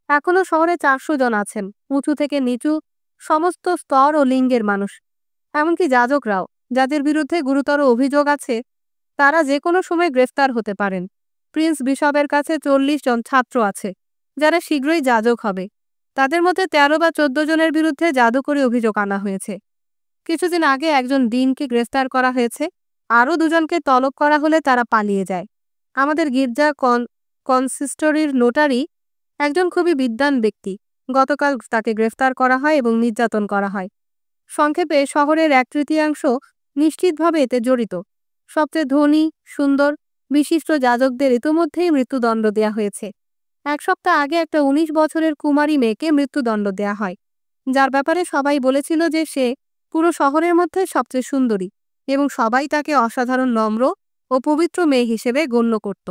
এখনো শহরে 400 জন আছেন, উঁচু থেকে নিচু, সমস্ত স্তর ও লিঙ্গের মানুষ, এমনকি যাজকরাও, যাদের বিরুদ্ধে গুরুতর অভিযোগ আছে। তারা যে কোনো সময় গ্রেফতার হতে পারেন। প্রিন্স বিশপের কাছে 40 জন ছাত্র আছে, যারা শীঘ্রই যাজক হবে। তাদের মধ্যে 13 বা 14 জনের বিরুদ্ধে জাদুকরি অভিযোগ আনা হয়েছে। কিছুদিন আগে একজন ডিনকে গ্রেফতার করা হয়েছে। আরও 2 জনকে তলব করা হলে তারা পালিয়ে যায়। আমাদের গির্জা কনসিস্টরির নোটারি, একজন খুবই বিদ্বান ব্যক্তি, গতকাল তাকে গ্রেফতার করা হয় এবং নির্যাতন করা হয়। সংক্ষেপে, শহরের 1/3 নিশ্চিতভাবে এতে জড়িত। সবচেয়ে ধনী, সুন্দর, বিশিষ্ট যাজকদের ইতোমধ্যেই মৃত্যুদণ্ড দেয়া হয়েছে। 1 সপ্তাহ আগে একটা 19 বছরের কুমারী মেয়েকে মৃত্যুদণ্ড দেয়া হয়, যার ব্যাপারে সবাই বলেছিল যে সে পুরো শহরের মধ্যে সবচেয়ে সুন্দরী এবং সবাই তাকে অসাধারণ নম্র ও পবিত্র মেয়ে হিসেবে গণ্য করত।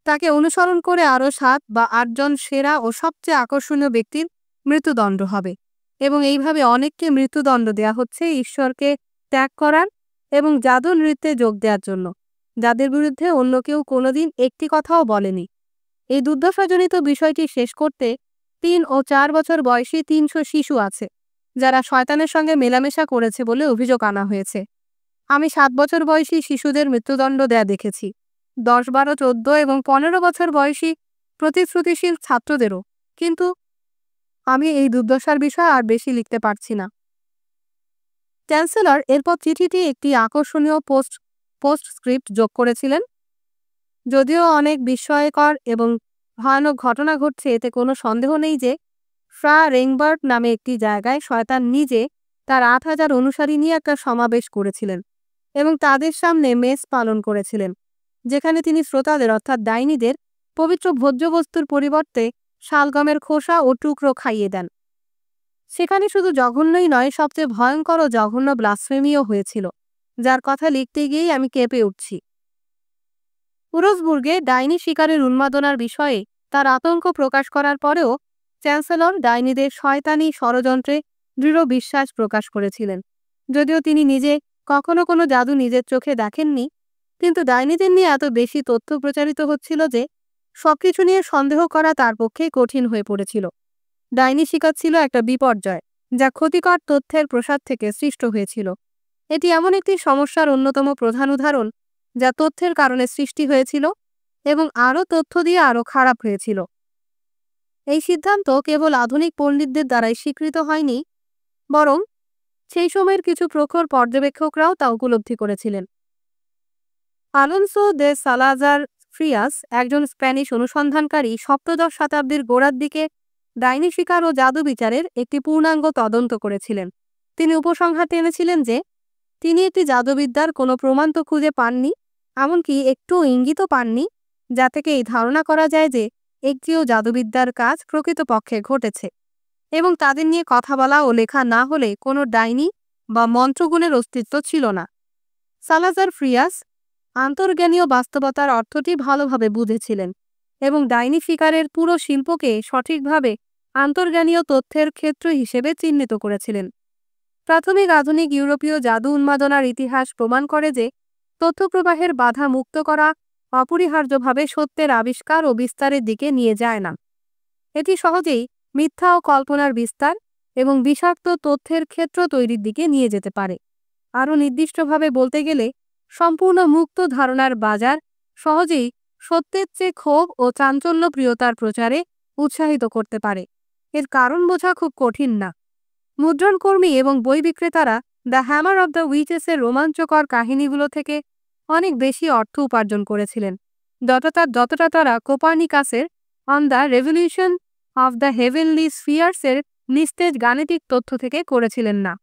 তাকে অনুসরণ করে আরও 7 বা 8 জন সেরা ও সবচেয়ে আকর্ষণীয় ব্যক্তির মৃত্যুদণ্ড হবে, এবং এইভাবে অনেককে মৃত্যুদণ্ড দেয়া হচ্ছে ঈশ্বরকে ত্যাগ করার এবং জাদু নৃত্যে যোগ দেওয়ার জন্য, যাদের বিরুদ্ধে অন্য কেউ কোনোদিন একটি কথাও বলেনি। এই দুর্দশাজনিত বিষয়টি শেষ করতে 3 ও 4 বছর বয়সী 300 শিশু আছে, যারা শয়তানের সঙ্গে মেলামেশা করেছে বলে অভিযোগ আনা হয়েছে। আমি 7 বছর বয়সী শিশুদের মৃত্যুদণ্ড দেয়া দেখেছি, 10, 12, 14 এবং 15 বছর বয়সী প্রতিশ্রুতিশীল ছাত্রদেরও, কিন্তু আমি এই দুর্দশার বিষয়ে আর বেশি লিখতে পারছি না। চ্যান্সেলর এরপর চিঠিটি একটি আকর্ষণীয় পোস্টস্ক্রিপ্ট যোগ করেছিলেন। যদিও অনেক বিস্ময়কর এবং ভয়ানক ঘটনা ঘটছে, এতে কোনো সন্দেহ নেই যে ফ্রা রেংবার্ট নামে একটি জায়গায় শয়তান নিজে তার 8,000 অনুসারী নিয়ে একটা সমাবেশ করেছিলেন এবং তাদের সামনে মেস পালন করেছিলেন, যেখানে তিনি শ্রোতাদের অর্থাৎ ডাইনিদের পবিত্র ভোজ্যবস্তুর পরিবর্তে শালগমের খোসা ও টুকরো খাইয়ে দেন। সেখানে শুধু জঘন্যই নয়, সবচেয়ে ভয়ঙ্কর ও জঘন্য ব্লাসফেমিও হয়েছিল, যার কথা লিখতে গিয়েই আমি কেঁপে উঠছি। উরসবুর্গে ডাইনি শিকারের উন্মাদনার বিষয়ে তার আতঙ্ক প্রকাশ করার পরেও চ্যান্সেলর ডাইনিদের শয়তানি ষড়যন্ত্রে দৃঢ় বিশ্বাস প্রকাশ করেছিলেন। যদিও তিনি নিজে কখনো কোনো জাদু নিজের চোখে দেখেননি, কিন্তু ডাইনিদের নিয়ে এত বেশি তথ্য প্রচারিত হচ্ছিল যে সবকিছু নিয়ে সন্দেহ করা তার পক্ষে কঠিন হয়ে পড়েছিল। ডাইনি শিকার ছিল একটা বিপর্যয়, যা ক্ষতিকর তথ্যের প্রসার থেকে সৃষ্ট হয়েছিল। এটি এমন একটি সমস্যার অন্যতম প্রধান উদাহরণ, যা তথ্যের কারণে সৃষ্টি হয়েছিল এবং আরও তথ্য দিয়ে আরও খারাপ হয়েছিল। এই সিদ্ধান্ত কেবল আধুনিক পণ্ডিতদের দ্বারাই স্বীকৃত হয়নি, বরং সেই সময়ের কিছু প্রখর পর্যবেক্ষকরাও তা উপলব্ধি করেছিলেন। আলোনসো দে সালাজার ফ্রিয়াস, একজন স্প্যানিশ অনুসন্ধানকারী, সপ্তদশ শতাব্দীর গোড়ার দিকে ডাইনি শিকার ও জাদু বিচারের একটি পূর্ণাঙ্গ তদন্ত করেছিলেন। তিনি উপসংহারে এনেছিলেন যে তিনি একটি জাদুবিদ্যার কোনো প্রমাণ তো খুঁজে পাননি, এমনকি একটু ইঙ্গিতও পাননি যা থেকে এই ধারণা করা যায় যে একটিও জাদুবিদ্যার কাজ প্রকৃতপক্ষে ঘটেছে, এবং তাদের নিয়ে কথা বলা ও লেখা না হলে কোনো ডাইনি বা মন্ত্রগুণের অস্তিত্ব ছিল না। সালাজার ফ্রিয়াস আন্তর্জ্ঞানীয় বাস্তবতার অর্থটি ভালোভাবে বুঝেছিলেন এবং ডাইনি শিকারের পুরো শিল্পকে সঠিকভাবে আন্তর্জ্ঞানীয় তথ্যের ক্ষেত্র হিসেবে চিহ্নিত করেছিলেন। প্রাথমিক আধুনিক ইউরোপীয় জাদু উন্মাদনার ইতিহাস প্রমাণ করে যে তথ্যপ্রবাহের বাধা মুক্ত করা অপরিহার্যভাবে সত্যের আবিষ্কার ও বিস্তারের দিকে নিয়ে যায় না। এটি সহজেই মিথ্যা ও কল্পনার বিস্তার এবং বিষাক্ত তথ্যের ক্ষেত্র তৈরির দিকে নিয়ে যেতে পারে। আরও নির্দিষ্টভাবে বলতে গেলে, সম্পূর্ণ মুক্ত ধারণার বাজার সহজেই সত্যের চেয়ে ক্ষোভ ও চাঞ্চল্যপ্রিয়তার প্রচারে উৎসাহিত করতে পারে। এর কারণ বোঝা খুব কঠিন না। মুদ্রণকর্মী এবং বই বিক্রেতারা দ্য হ্যামার অব দ্য উইচেসের রোমাঞ্চকর কাহিনীগুলো থেকে অনেক বেশি অর্থ উপার্জন করেছিলেন, যতটা তারা কোপার্নিকাসের on the revolution of the heavenly স্ফিয়ার্সের নিস্তেজ গাণিতিক তথ্য থেকে করেছিলেন না।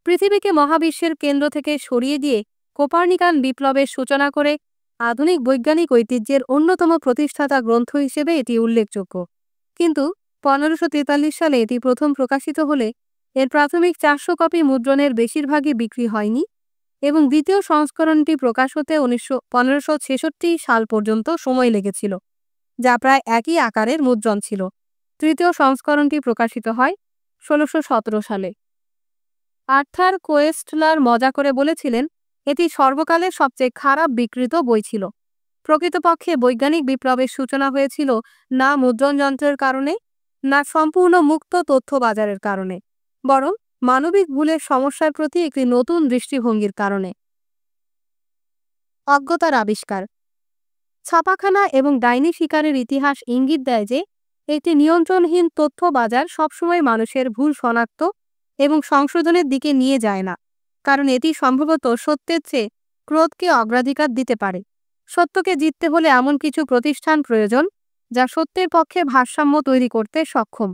পৃথিবীকে মহাবিশ্বের কেন্দ্র থেকে সরিয়ে দিয়ে কোপার্নিকান বিপ্লবের সূচনা করে আধুনিক বৈজ্ঞানিক ঐতিহ্যের অন্যতম প্রতিষ্ঠাতা গ্রন্থ হিসেবে এটি উল্লেখযোগ্য। কিন্তু 1543 সালে এটি প্রথম প্রকাশিত হলে এর প্রাথমিক 400 কপি মুদ্রণের বেশিরভাগই বিক্রি হয়নি এবং দ্বিতীয় সংস্করণটি প্রকাশ হতে 1566 সাল পর্যন্ত সময় লেগেছিল, যা প্রায় একই আকারের মুদ্রণ ছিল। তৃতীয় সংস্করণটি প্রকাশিত হয় 1617 সালে। আর্থার কোয়েস্টলার মজা করে বলেছিলেন, এটি সর্বকালের সবচেয়ে খারাপ বিকৃত বই ছিল। প্রকৃতপক্ষে বৈজ্ঞানিক বিপ্লবের সূচনা হয়েছিল না মুদ্রণ যন্ত্রের কারণে, না সম্পূর্ণ মুক্ত তথ্য বাজারের কারণে, বরং মানবিক ভুলের সমস্যার প্রতি একটি নতুন দৃষ্টিভঙ্গির কারণে। অজ্ঞতার আবিষ্কার। ছাপাখানা এবং ডাইনি শিকারের ইতিহাস ইঙ্গিত দেয় যে একটি নিয়ন্ত্রণহীন তথ্য বাজার সবসময় মানুষের ভুল শনাক্ত এবং সংশোধনের দিকে নিয়ে যায় না, কারণ এটি সম্ভবত সত্যের চেয়ে ক্রোধকে অগ্রাধিকার দিতে পারে। সত্যকে জিততে হলে এমন কিছু প্রতিষ্ঠান প্রয়োজন যা সত্যের পক্ষে ভারসাম্য তৈরি করতে সক্ষম।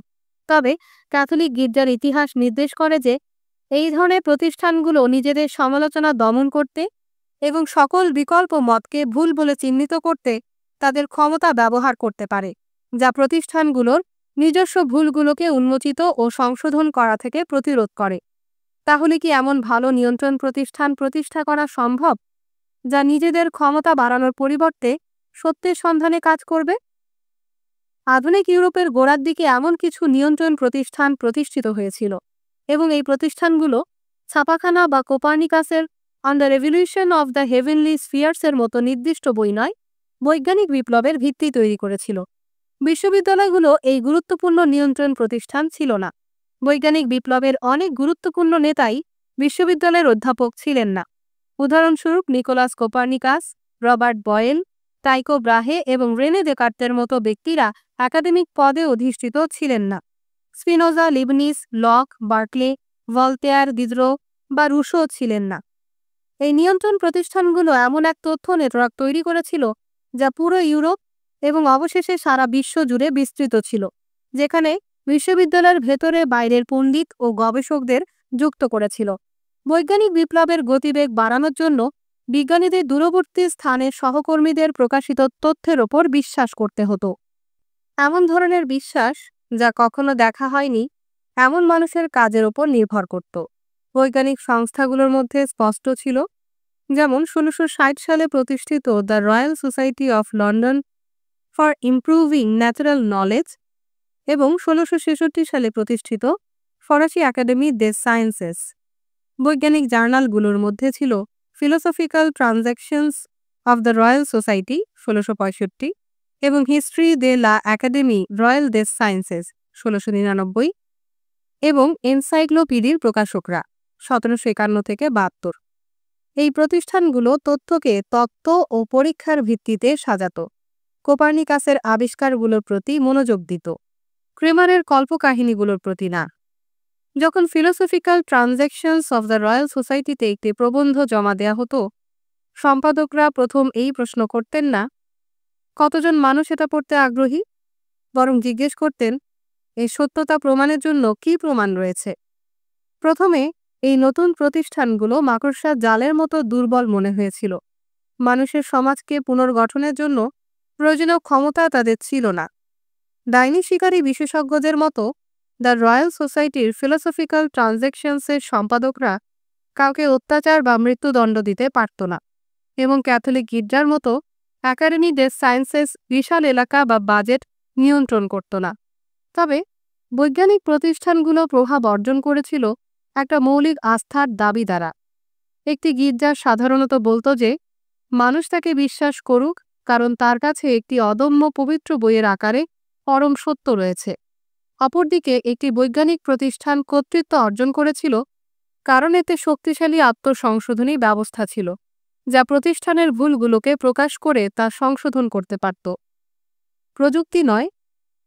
তবে ক্যাথলিক গির্জার ইতিহাস নির্দেশ করে যে এই ধরনের প্রতিষ্ঠানগুলো নিজেদের সমালোচনা দমন করতে এবং সকল বিকল্প মতকে ভুল বলে চিহ্নিত করতে তাদের ক্ষমতা ব্যবহার করতে পারে, যা প্রতিষ্ঠানগুলোর নিজস্ব ভুলগুলোকে উন্মোচিত ও সংশোধন করা থেকে প্রতিরোধ করে। তাহলে কি এমন ভালো নিয়ন্ত্রণ প্রতিষ্ঠান প্রতিষ্ঠা করা সম্ভব, যা নিজেদের ক্ষমতা বাড়ানোর পরিবর্তে সত্যের সন্ধানে কাজ করবে? আধুনিক ইউরোপের গোড়ার দিকে এমন কিছু নিয়ন্ত্রণ প্রতিষ্ঠান প্রতিষ্ঠিত হয়েছিল এবং এই প্রতিষ্ঠানগুলো ছাপাখানা বা কোপার্নিকাসের on the revolution of the heavenly স্ফিয়ার্সের মতো নির্দিষ্ট বই নয়, বৈজ্ঞানিক বিপ্লবের ভিত্তি তৈরি করেছিল। বিশ্ববিদ্যালয়গুলো এই গুরুত্বপূর্ণ নিয়ন্ত্রণ প্রতিষ্ঠান ছিল না। বৈজ্ঞানিক বিপ্লবের অনেক গুরুত্বপূর্ণ নেতাই বিশ্ববিদ্যালয়ের অধ্যাপক ছিলেন না। উদাহরণস্বরূপ নিকোলাস কোপার্নিকাস, রবার্ট বয়েল, টাইকো ব্রাহে এবং রেনে দেকার্তের মতো ব্যক্তিরা একাডেমিক পদে অধিষ্ঠিত ছিলেন না। Spinoza, Leibniz, Locke, Berkeley, Voltaire, Diderot বা রুশো ছিলেন না। এই নিয়ন্ত্রণ প্রতিষ্ঠানগুলো এমন এক তথ্য নেটওয়ার্ক তৈরি করেছিল যা পুরো ইউরোপ এবং অবশেষে সারা বিশ্ব জুড়ে বিস্তৃত ছিল, যেখানে বিশ্ববিদ্যালয়ের ভেতরে বাইরের পণ্ডিত ও গবেষকদের যুক্ত করেছিল। বৈজ্ঞানিক বিপ্লবের গতিবেগ বাড়ানোর জন্য বিজ্ঞানীদের দূরবর্তী স্থানের সহকর্মীদের প্রকাশিত তথ্যের ওপর বিশ্বাস করতে হতো। এমন ধরনের বিশ্বাস যা কখনো দেখা হয়নি এমন মানুষের কাজের ওপর নির্ভর করত। বৈজ্ঞানিক সংস্থাগুলোর মধ্যে স্পষ্ট ছিল, যেমন ১৬৬০ সালে প্রতিষ্ঠিত the royal society of London for improving natural knowledge এবং ১৬৬৬ সালে প্রতিষ্ঠিত ফরাসি একাডেমি দে সায়েন্সেস। বৈজ্ঞানিক জার্নালগুলোর মধ্যে ছিল philosophical transactions of the royal society ১৬৬৫ এবং হিস্ট্রি দে লা একাডেমি রয়্যাল দে সায়েন্সেস ১৬৯৯ এবং এনসাইক্লোপিডির প্রকাশকরা ১৭৫১ থেকে ৭২। এই প্রতিষ্ঠানগুলো তথ্যকে তত্ত্ব ও পরীক্ষার ভিত্তিতে সাজাত, কোপার্নিকাসের আবিষ্কারগুলোর প্রতি মনোযোগ দিত, ক্রেমারের কল্পকাহিনীগুলোর প্রতি না। যখন philosophical transactions of the royal সোসাইটিতে একটি প্রবন্ধ জমা দেয়া হতো, সম্পাদকরা প্রথম এই প্রশ্ন করতেন না কতজন মানুষ এটা পড়তে আগ্রহী, বরং জিজ্ঞেস করতেন এর সত্যতা প্রমাণের জন্য কী প্রমাণ রয়েছে। প্রথমে এই নতুন প্রতিষ্ঠানগুলো মাকড়সার জালের মতো দুর্বল মনে হয়েছিল। মানুষের সমাজকে পুনর্গঠনের জন্য প্রয়োজনীয় ক্ষমতা তাদের ছিল না। ডাইনি শিকারী বিশেষজ্ঞদের মতো দ্য রয়্যাল সোসাইটির ফিলোসফিক্যাল ট্রানজ্যাকশনসের সম্পাদকরা কাউকে অত্যাচার বা মৃত্যুদণ্ড দিতে পারত না, এবং ক্যাথলিক গির্জার মতো একাডেমি দে সায়েন্সেস বিশাল এলাকা বা বাজেট নিয়ন্ত্রণ করত না। তবে বৈজ্ঞানিক প্রতিষ্ঠানগুলো প্রভাব অর্জন করেছিল একটা মৌলিক আস্থার দাবি দ্বারা। একটি গির্জা সাধারণত বলতো যে মানুষ তাকে বিশ্বাস করুক কারণ তার কাছে একটি অদম্য পবিত্র বইয়ের আকারে পরম সত্য রয়েছে। অপরদিকে একটি বৈজ্ঞানিক প্রতিষ্ঠান কর্তৃত্ব অর্জন করেছিল কারণ এতে শক্তিশালী আত্মসংশোধনী ব্যবস্থা ছিল, যা প্রতিষ্ঠানের ভুলগুলোকে প্রকাশ করে তা সংশোধন করতে পারত। প্রযুক্তি নয়,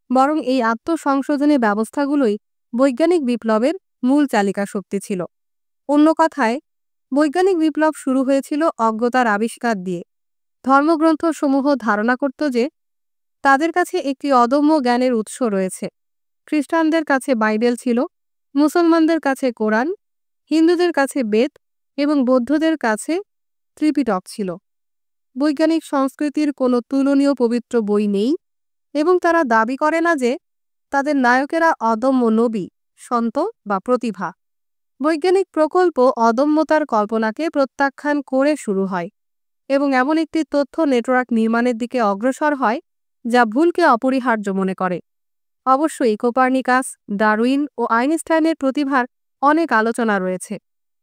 বরং এই আত্মসংশোধনী ব্যবস্থাগুলোই বৈজ্ঞানিক বিপ্লবের মূল চালিকা শক্তি ছিল। অন্য কথায়, বৈজ্ঞানিক বিপ্লব শুরু হয়েছিল অজ্ঞতার আবিষ্কার দিয়ে। ধর্মগ্রন্থসমূহ ধারণা করত যে তাদের কাছে একটি অদম্য জ্ঞানের উৎস রয়েছে। খ্রিস্টানদের কাছে বাইবেল ছিল, মুসলমানদের কাছে কোরআন, হিন্দুদের কাছে বেদ এবং বৌদ্ধদের কাছে ত্রিপিটক ছিল। বৈজ্ঞানিক সংস্কৃতির কোনো তুলনীয় পবিত্র বই নেই, এবং তারা দাবি করে না যে তাদের নায়কেরা অদম্য নবী, সন্ত বা প্রতিভা। বৈজ্ঞানিক প্রকল্প অদম্যতার কল্পনাকে প্রত্যাখ্যান করে শুরু হয় এবং এমন একটি তথ্য নেটওয়ার্ক নির্মাণের দিকে অগ্রসর হয় যা ভুলকে অপরিহার্য মনে করে। অবশ্যই কোপার্নিকাস, ডারউইন ও আইনস্টাইনের প্রতিভার অনেক আলোচনা রয়েছে,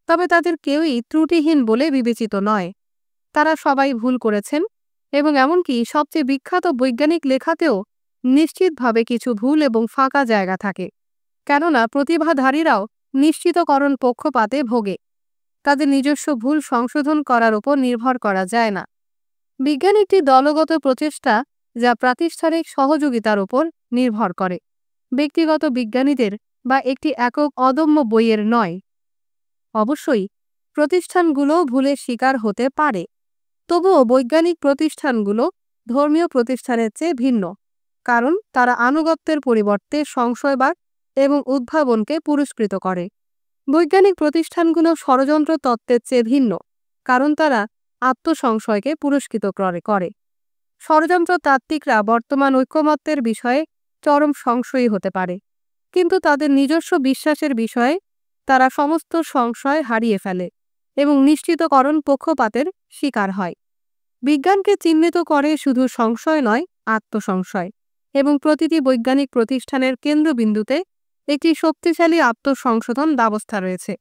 তবে তাদের কেউই ত্রুটিহীন বলে বিবেচিত নয়। তারা সবাই ভুল করেছেন, এবং এমনকি সবচেয়ে বিখ্যাত বৈজ্ঞানিক লেখাতেও নিশ্চিতভাবে কিছু ভুল এবং ফাঁকা জায়গা থাকে, কেননা প্রতিভাধারীরাও নিশ্চিতকরণ পক্ষপাতে ভোগে। তাদের নিজস্ব ভুল সংশোধন করার উপর নির্ভর করা যায় না। বিজ্ঞান একটি দলগত প্রচেষ্টা যা প্রাতিষ্ঠানিক সহযোগিতার উপর নির্ভর করে, ব্যক্তিগত বিজ্ঞানীদের বা একটি একক অদম্য বইয়ের নয়। অবশ্যই প্রতিষ্ঠানগুলো ভুলের শিকার হতে পারে, তবুও বৈজ্ঞানিক প্রতিষ্ঠানগুলো ধর্মীয় প্রতিষ্ঠানের চেয়ে ভিন্ন, কারণ তারা আনুগত্যের পরিবর্তে সংশয়বাদ এবং উদ্ভাবনকে পুরস্কৃত করে। বৈজ্ঞানিক প্রতিষ্ঠানগুলো ষড়যন্ত্র তত্ত্বের চেয়ে ভিন্ন, কারণ তারা আত্মসংশয়কে পুরস্কৃত করে। ষড়যন্ত্র তাত্ত্বিকরা বর্তমান ঐকমত্যের বিষয়ে চরম সংশয়ী হতে পারে, কিন্তু তাদের নিজস্ব বিশ্বাসের বিষয়ে তারা সমস্ত সংশয় হারিয়ে ফেলে এবং নিশ্চিতকরণ পক্ষপাতের শিকার হয়। বিজ্ঞানকে চিহ্নিত করে শুধু সংশয় নয়, আত্মসংশয়, এবং প্রতিটি বৈজ্ঞানিক প্রতিষ্ঠানের কেন্দ্রবিন্দুতে একটি শক্তিশালী আত্মসংশোধন ব্যবস্থা রয়েছে।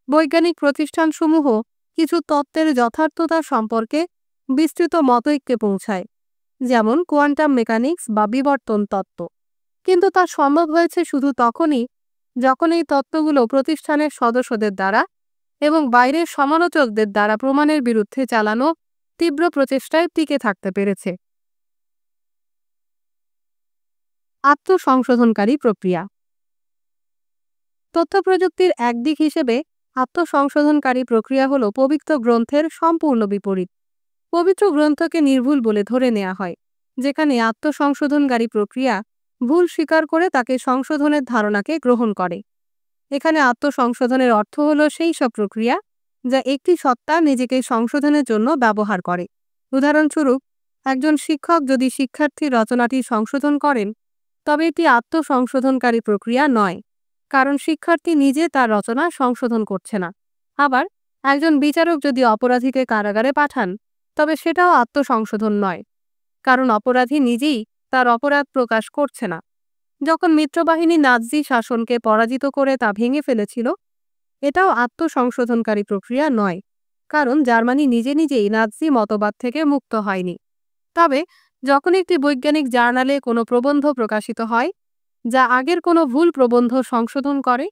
বৈজ্ঞানিক প্রতিষ্ঠানসমূহ কিছু তত্ত্বের যথার্থতা সম্পর্কে বিস্তৃত মতৈক্যে পৌঁছায়, যেমন কোয়ান্টাম মেকানিক্স বা বিবর্তন তত্ত্ব, কিন্তু তা সম্ভব হয়েছে শুধু তখনই যখন এই তত্ত্বগুলো প্রতিষ্ঠানের সদস্যদের দ্বারা এবং বাইরের সমালোচকদের দ্বারা প্রমাণের বিরুদ্ধে চালানো তীব্র প্রচেষ্টায় টিকে থাকতে পেরেছে। আত্মসংশোধনকারী প্রক্রিয়া। তথ্য প্রযুক্তির একদিক হিসেবে আত্মসংশোধনকারী প্রক্রিয়া হল পবিত্র গ্রন্থের সম্পূর্ণ বিপরীত। পবিত্র গ্রন্থকে নির্ভুল বলে ধরে নেওয়া হয়, যেখানে আত্মসংশোধনকারী প্রক্রিয়া ভুল স্বীকার করে তাকে সংশোধনের ধারণাকে গ্রহণ করে। এখানে আত্মসংশোধনের অর্থ হল সেই সব প্রক্রিয়া যা একটি সত্তা নিজেকে সংশোধনের জন্য ব্যবহার করে। উদাহরণস্বরূপ, একজন শিক্ষক যদি শিক্ষার্থীর রচনাটি সংশোধন করেন, তবে এটি আত্মসংশোধনকারী প্রক্রিয়া নয়, কারণ শিক্ষার্থী নিজে তার রচনা সংশোধন করছে না। আবার একজন বিচারক যদি অপরাধীকে কারাগারে পাঠান, তবে সেটাও আত্মসংশোধন নয়, কারণ অপরাধী নিজেই তার অপরাধ প্রকাশ করছে না। যখন মিত্রবাহিনী নাৎসি শাসনকে পরাজিত করে তা ভেঙে ফেলেছিল, এটাও আত্মসংশোধনকারী প্রক্রিয়া নয়, কারণ জার্মানি নিজে নিজেই নাৎসি মতবাদ থেকে মুক্ত হয়নি। তবে যখন একটি বৈজ্ঞানিক জার্নালে কোনো প্রবন্ধ প্রকাশিত হয় যা আগের কোনো ভুল প্রবন্ধ সংশোধন করে,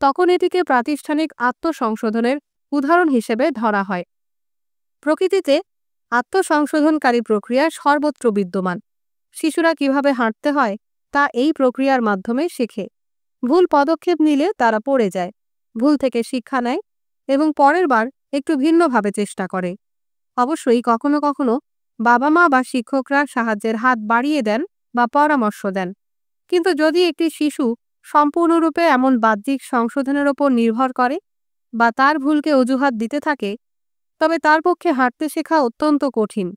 তখন এটিকে প্রাতিষ্ঠানিক আত্মসংশোধনের উদাহরণ হিসেবে ধরা হয়। প্রকৃতিতে আত্মসংশোধনকারী প্রক্রিয়া সর্বত্র বিদ্যমান। শিশুরা কিভাবে হাঁটতে হয় তা এই প্রক্রিয়ার মাধ্যমে শেখে। ভুল পদক্ষেপ নিলে তারা পড়ে যায়, ভুল থেকে শিক্ষা নেয় এবং পরের বার একটু ভিন্নভাবে চেষ্টা করে। অবশ্যই কখনো কখনো বাবা মা বা শিক্ষকরা সাহায্যের হাত বাড়িয়ে দেন বা পরামর্শ দেন, কিন্তু যদি একটি শিশু সম্পূর্ণরূপে এমন বাহ্যিক সংশোধনের ওপর নির্ভর করে বা তার ভুলকে অজুহাত দিতে থাকে, তবে তার পক্ষে হাঁটতে শেখা অত্যন্ত কঠিন।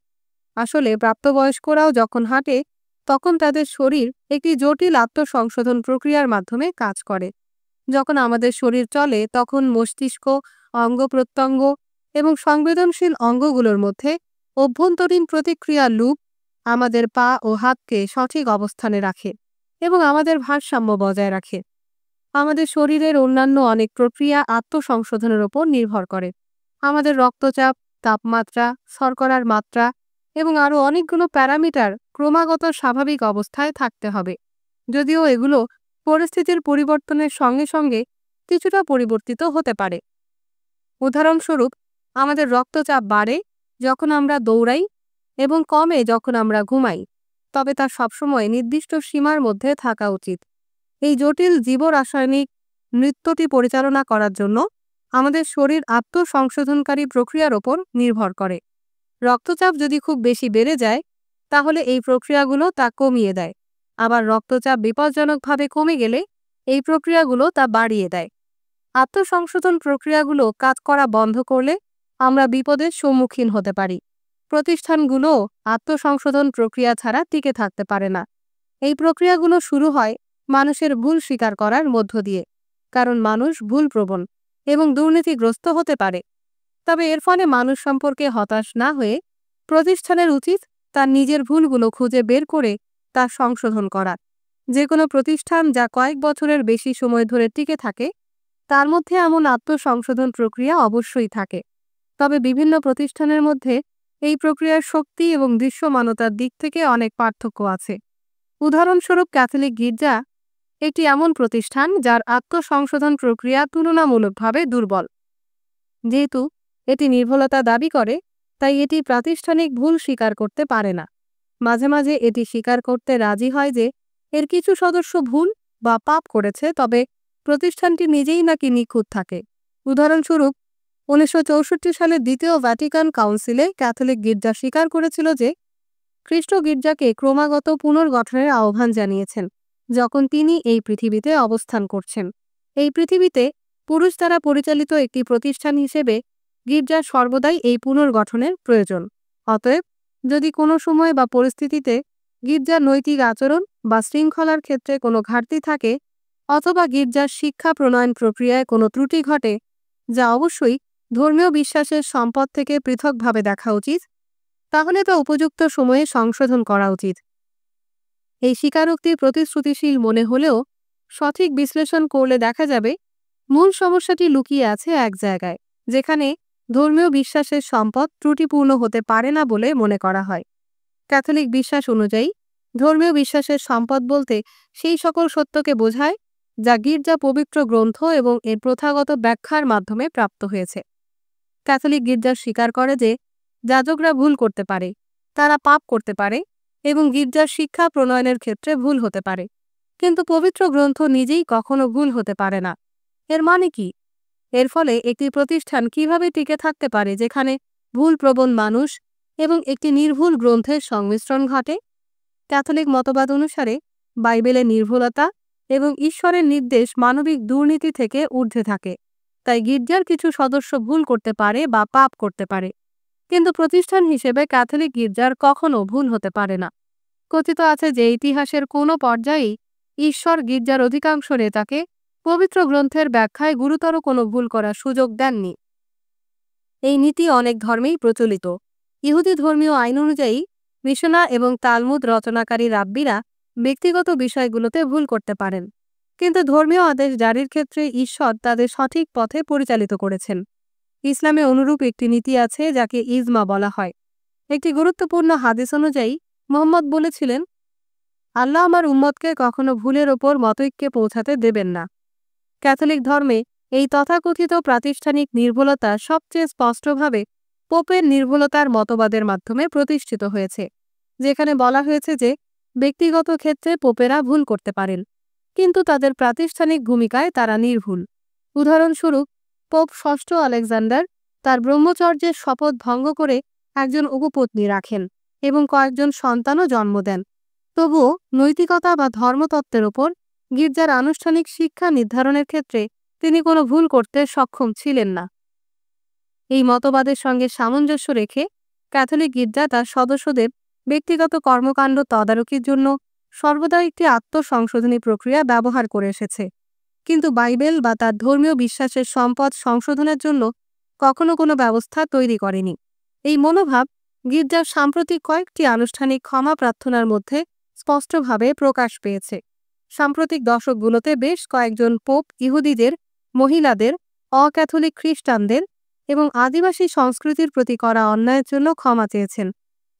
আসলে প্রাপ্তবয়স্করাও যখন হাঁটে, তখন তাদের শরীর একটি জটিল আত্মসংশোধন প্রক্রিয়ার মাধ্যমে কাজ করে। যখন আমাদের শরীর চলে, তখন মস্তিষ্ক, অঙ্গ প্রত্যঙ্গ এবং সংবেদনশীল অঙ্গগুলোর মধ্যে অভ্যন্তরীণ প্রতিক্রিয়া লুপ আমাদের পা ও হাতকে সঠিক অবস্থানে রাখে এবং আমাদের ভারসাম্য বজায় রাখে। আমাদের শরীরের অন্যান্য অনেক প্রক্রিয়া আত্মসংশোধনের ওপর নির্ভর করে। আমাদের রক্তচাপ, তাপমাত্রা, শর্করার মাত্রা এবং আরও অনেকগুলো প্যারামিটার ক্রমাগত স্বাভাবিক অবস্থায় থাকতে হবে, যদিও এগুলো পরিস্থিতির পরিবর্তনের সঙ্গে সঙ্গে কিছুটা পরিবর্তিত হতে পারে। উদাহরণস্বরূপ, আমাদের রক্তচাপ বাড়ে যখন আমরা দৌড়াই এবং কমে যখন আমরা ঘুমাই, তবে তা সবসময় নির্দিষ্ট সীমার মধ্যে থাকা উচিত। এই জটিল জীবরাসায়নিক নৃত্যটি পরিচালনা করার জন্য আমাদের শরীর আত্মসংশোধনকারী প্রক্রিয়ার ওপর নির্ভর করে। রক্তচাপ যদি খুব বেশি বেড়ে যায়, তাহলে এই প্রক্রিয়াগুলো তা কমিয়ে দেয়। আবার রক্তচাপ বিপজ্জনকভাবে কমে গেলে এই প্রক্রিয়াগুলো তা বাড়িয়ে দেয়। আত্মসংশোধন প্রক্রিয়াগুলো কাজ করা বন্ধ করলে আমরা বিপদের সম্মুখীন হতে পারি। প্রতিষ্ঠানগুলো আত্মসংশোধন প্রক্রিয়া ছাড়া টিকে থাকতে পারে না। এই প্রক্রিয়াগুলো শুরু হয় মানুষের ভুল স্বীকার করার মধ্য দিয়ে, কারণ মানুষ ভুলপ্রবণ এবং দুর্নীতিগ্রস্ত হতে পারে। তবে এর ফলে মানুষ সম্পর্কে হতাশ না হয়ে প্রতিষ্ঠানের উচিত তার নিজের ভুলগুলো খুঁজে বের করে তা সংশোধন করা। যে কোনো প্রতিষ্ঠান যা কয়েক বছরের বেশি সময় ধরে টিকে থাকে, তার মধ্যে এমন আত্মসংশোধন প্রক্রিয়া অবশ্যই থাকে। তবে বিভিন্ন প্রতিষ্ঠানের মধ্যে এই প্রক্রিয়ার শক্তি এবং দৃশ্যমানতার দিক থেকে অনেক পার্থক্য আছে। উদাহরণস্বরূপ, ক্যাথলিক গির্জা একটি এমন প্রতিষ্ঠান যার আত্মসংশোধন প্রক্রিয়া তুলনামূলকভাবে দুর্বল। যেহেতু এটি নির্ভুলতা দাবি করে, তাই এটি প্রাতিষ্ঠানিক ভুল স্বীকার করতে পারে না। মাঝে মাঝে এটি স্বীকার করতে রাজি হয় যে এর কিছু সদস্য ভুল বা পাপ করেছে, তবে প্রতিষ্ঠানটি নিজেই নাকি নিখুঁত থাকে। উদাহরণস্বরূপ, 1964 সালের দ্বিতীয় ভ্যাটিকান কাউন্সিলে ক্যাথলিক গির্জা স্বীকার করেছিল যে খ্রিস্ট গির্জাকে ক্রমাগত পুনর্গঠনের আহ্বান জানিয়েছেন যখন তিনি এই পৃথিবীতে অবস্থান করছেন। এই পৃথিবীতে পুরুষ দ্বারা পরিচালিত একটি প্রতিষ্ঠান হিসেবে গির্জার সর্বদাই এই পুনর্গঠনের প্রয়োজন। অতএব, যদি কোনো সময় বা পরিস্থিতিতে গির্জার নৈতিক আচরণ বা শৃঙ্খলার ক্ষেত্রে কোনো ঘাটতি থাকে, অথবা গির্জার শিক্ষা প্রণয়ন প্রক্রিয়ায় কোনো ত্রুটি ঘটে, যা অবশ্যই ধর্মীয় বিশ্বাসের সম্পদ থেকে পৃথকভাবে দেখা উচিত, তাহলে তা উপযুক্ত সময়ে সংশোধন করা উচিত। এই স্বীকারোক্তি প্রতিশ্রুতিশীল মনে হলেও সঠিক বিশ্লেষণ করলে দেখা যাবে মূল সমস্যাটি লুকিয়ে আছে এক জায়গায়, যেখানে ধর্মীয় বিশ্বাসের সম্পদ ত্রুটিপূর্ণ হতে পারে না বলে মনে করা হয়। ক্যাথলিক বিশ্বাস অনুযায়ী ধর্মীয় বিশ্বাসের সম্পদ বলতে সেই সকল সত্যকে বোঝায় যা গির্জা পবিত্র গ্রন্থ এবং এর প্রথাগত ব্যাখ্যার মাধ্যমে প্রাপ্ত হয়েছে। ক্যাথলিক গির্জা স্বীকার করে যে যাজকরা ভুল করতে পারে, তারা পাপ করতে পারে এবং গির্জার শিক্ষা প্রণয়নের ক্ষেত্রে ভুল হতে পারে, কিন্তু পবিত্র গ্রন্থ নিজেই কখনো ভুল হতে পারে না। এর মানে কি? এর ফলে একটি প্রতিষ্ঠান কিভাবে টিকে থাকতে পারে যেখানে ভুলপ্রবণ মানুষ এবং একটি নির্ভুল গ্রন্থের সংমিশ্রণ ঘটে? ক্যাথলিক মতবাদ অনুসারে বাইবেলের নির্ভুলতা এবং ঈশ্বরের নির্দেশ মানবিক দুর্নীতি থেকে ঊর্ধ্বে থাকে। তাই গির্জার কিছু সদস্য ভুল করতে পারে বা পাপ করতে পারে, কিন্তু প্রতিষ্ঠান হিসেবে ক্যাথলিক গির্জার কখনো ভুল হতে পারে না। কথিত আছে যে ইতিহাসের কোনো পর্যায়েই ঈশ্বর গির্জার অধিকাংশ নেতাকে পবিত্র গ্রন্থের ব্যাখ্যায় গুরুতর কোনো ভুল করার সুযোগ দেননি। এই নীতি অনেক ধর্মেই প্রচলিত। ইহুদি ধর্মীয় আইন অনুযায়ী মিশনা এবং তালমুদ রচনাকারী রাব্বিরা ব্যক্তিগত বিষয়গুলোতে ভুল করতে পারেন, কিন্তু ধর্মীয় আদেশ জারির ক্ষেত্রে ঈশ্বর তাদের সঠিক পথে পরিচালিত করেছেন। ইসলামে অনুরূপ একটি নীতি আছে যাকে ইজমা বলা হয়। একটি গুরুত্বপূর্ণ হাদিস অনুযায়ী মুহাম্মদ বলেছিলেন, আল্লাহ আমার উম্মতকে কখনো ভুলের ওপর মতৈক্যে পৌঁছাতে দেবেন না। ক্যাথলিক ধর্মে এই তথাকথিত প্রাতিষ্ঠানিক নির্ভুলতা সবচেয়ে স্পষ্টভাবে পোপের নির্ভুলতার মতবাদের মাধ্যমে প্রতিষ্ঠিত হয়েছে, যেখানে বলা হয়েছে যে ব্যক্তিগত ক্ষেত্রে পোপেরা ভুল করতে পারেন, কিন্তু তাদের প্রাতিষ্ঠানিক ভূমিকায় তারা নির্ভুল। উদাহরণস্বরূপ, পোপ ষষ্ঠ আলেকজান্ডার তার ব্রহ্মচর্যের শপথ ভঙ্গ করে একজন উপপত্নী রাখেন এবং কয়েকজন সন্তানও জন্ম দেন। তবুও নৈতিকতা বা ধর্মতত্ত্বের ওপর গির্জার আনুষ্ঠানিক শিক্ষা নির্ধারণের ক্ষেত্রে তিনি কোনো ভুল করতে সক্ষম ছিলেন না। এই মতবাদের সঙ্গে সামঞ্জস্য রেখে ক্যাথলিক গির্জা তার সদস্যদের ব্যক্তিগত কর্মকাণ্ড তদারকির জন্য সর্বদা একটি আত্মসংশোধনী প্রক্রিয়া ব্যবহার করে এসেছে, কিন্তু বাইবেল বা তার ধর্মীয় বিশ্বাসের সম্পদ সংশোধনের জন্য কখনো কোনো ব্যবস্থা তৈরি করেনি। এই মনোভাব গির্জার সাম্প্রতিক কয়েকটি আনুষ্ঠানিক ক্ষমা প্রার্থনার মধ্যে স্পষ্টভাবে প্রকাশ পেয়েছে। সাম্প্রতিক দশকগুলোতে বেশ কয়েকজন পোপ ইহুদিদের, মহিলাদের, অক্যাথলিক খ্রিস্টানদের এবং আদিবাসী সংস্কৃতির প্রতি করা অন্যায়ের জন্য ক্ষমা চেয়েছেন।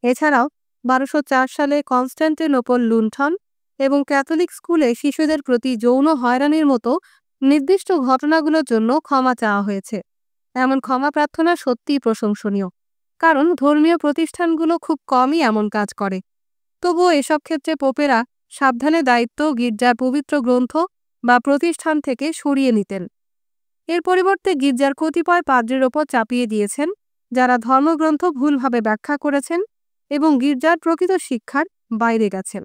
এছাড়াও 1204 সালে কনস্ট্যান্টিনোপল লুণ্ঠন এবং ক্যাথলিক স্কুলে শিশুদের প্রতি যৌন হয়রানির মতো নির্দিষ্ট ঘটনাগুলোর জন্য ক্ষমা চাওয়া হয়েছে। এমন ক্ষমা প্রার্থনা সত্যিই প্রশংসনীয়, কারণ ধর্মীয় প্রতিষ্ঠানগুলো খুব কমই এমন কাজ করে। তবুও এসব ক্ষেত্রে পোপেরা সাবধানে দায়িত্ব গির্জার পবিত্র গ্রন্থ বা প্রতিষ্ঠান থেকে সরিয়ে নিতেন। এর পরিবর্তে গির্জার কতিপয় পাদ্রীর ওপর চাপিয়ে দিয়েছেন, যারা ধর্মগ্রন্থ ভুলভাবে ব্যাখ্যা করেছেন এবং গির্জার প্রকৃত শিক্ষার বাইরে গেছেন।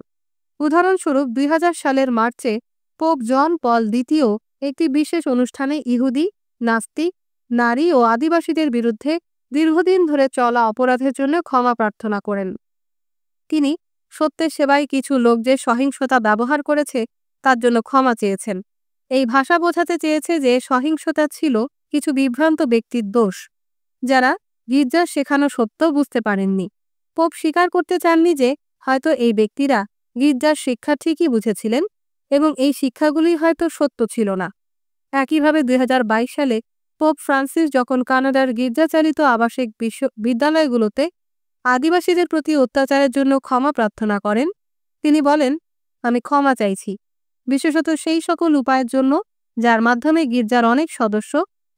উদাহরণস্বরূপ 2000 সালের মার্চে পোপ জন পল দ্বিতীয় একটি বিশেষ অনুষ্ঠানে ইহুদি, নাস্তিক, নারী ও আদিবাসীদের বিরুদ্ধে দীর্ঘদিন ধরে চলা অপরাধের জন্য ক্ষমা প্রার্থনা করেন। তিনি সত্যের সেবায় কিছু লোক যে সহিংসতা ব্যবহার করেছে তার জন্য ক্ষমা চেয়েছেন। এই ভাষা বোঝাতে চেয়েছে যে সহিংসতা ছিল কিছু বিভ্রান্ত ব্যক্তির দোষ, যারা গির্জার শেখানো সত্য বুঝতে পারেননি। পোপ স্বীকার করতে চাননি যে হয়তো এই ব্যক্তিরা গির্জার শিক্ষা ঠিকই বুঝেছিলেন এবং এই শিক্ষাগুলি হয়তো সত্য ছিল না। একইভাবে 2022 সালে পোপ ফ্রান্সিস যখন কানাডার গির্জাচালিত আবাসিক বিদ্যালয়গুলোতে আদিবাসীদের প্রতি অত্যাচারের জন্য ক্ষমা প্রার্থনা করেন, তিনি বলেন, আমি ক্ষমা চাইছি, বিশেষত সেই সকল উপায়ের জন্য যার মাধ্যমে গির্জার অনেক সদস্য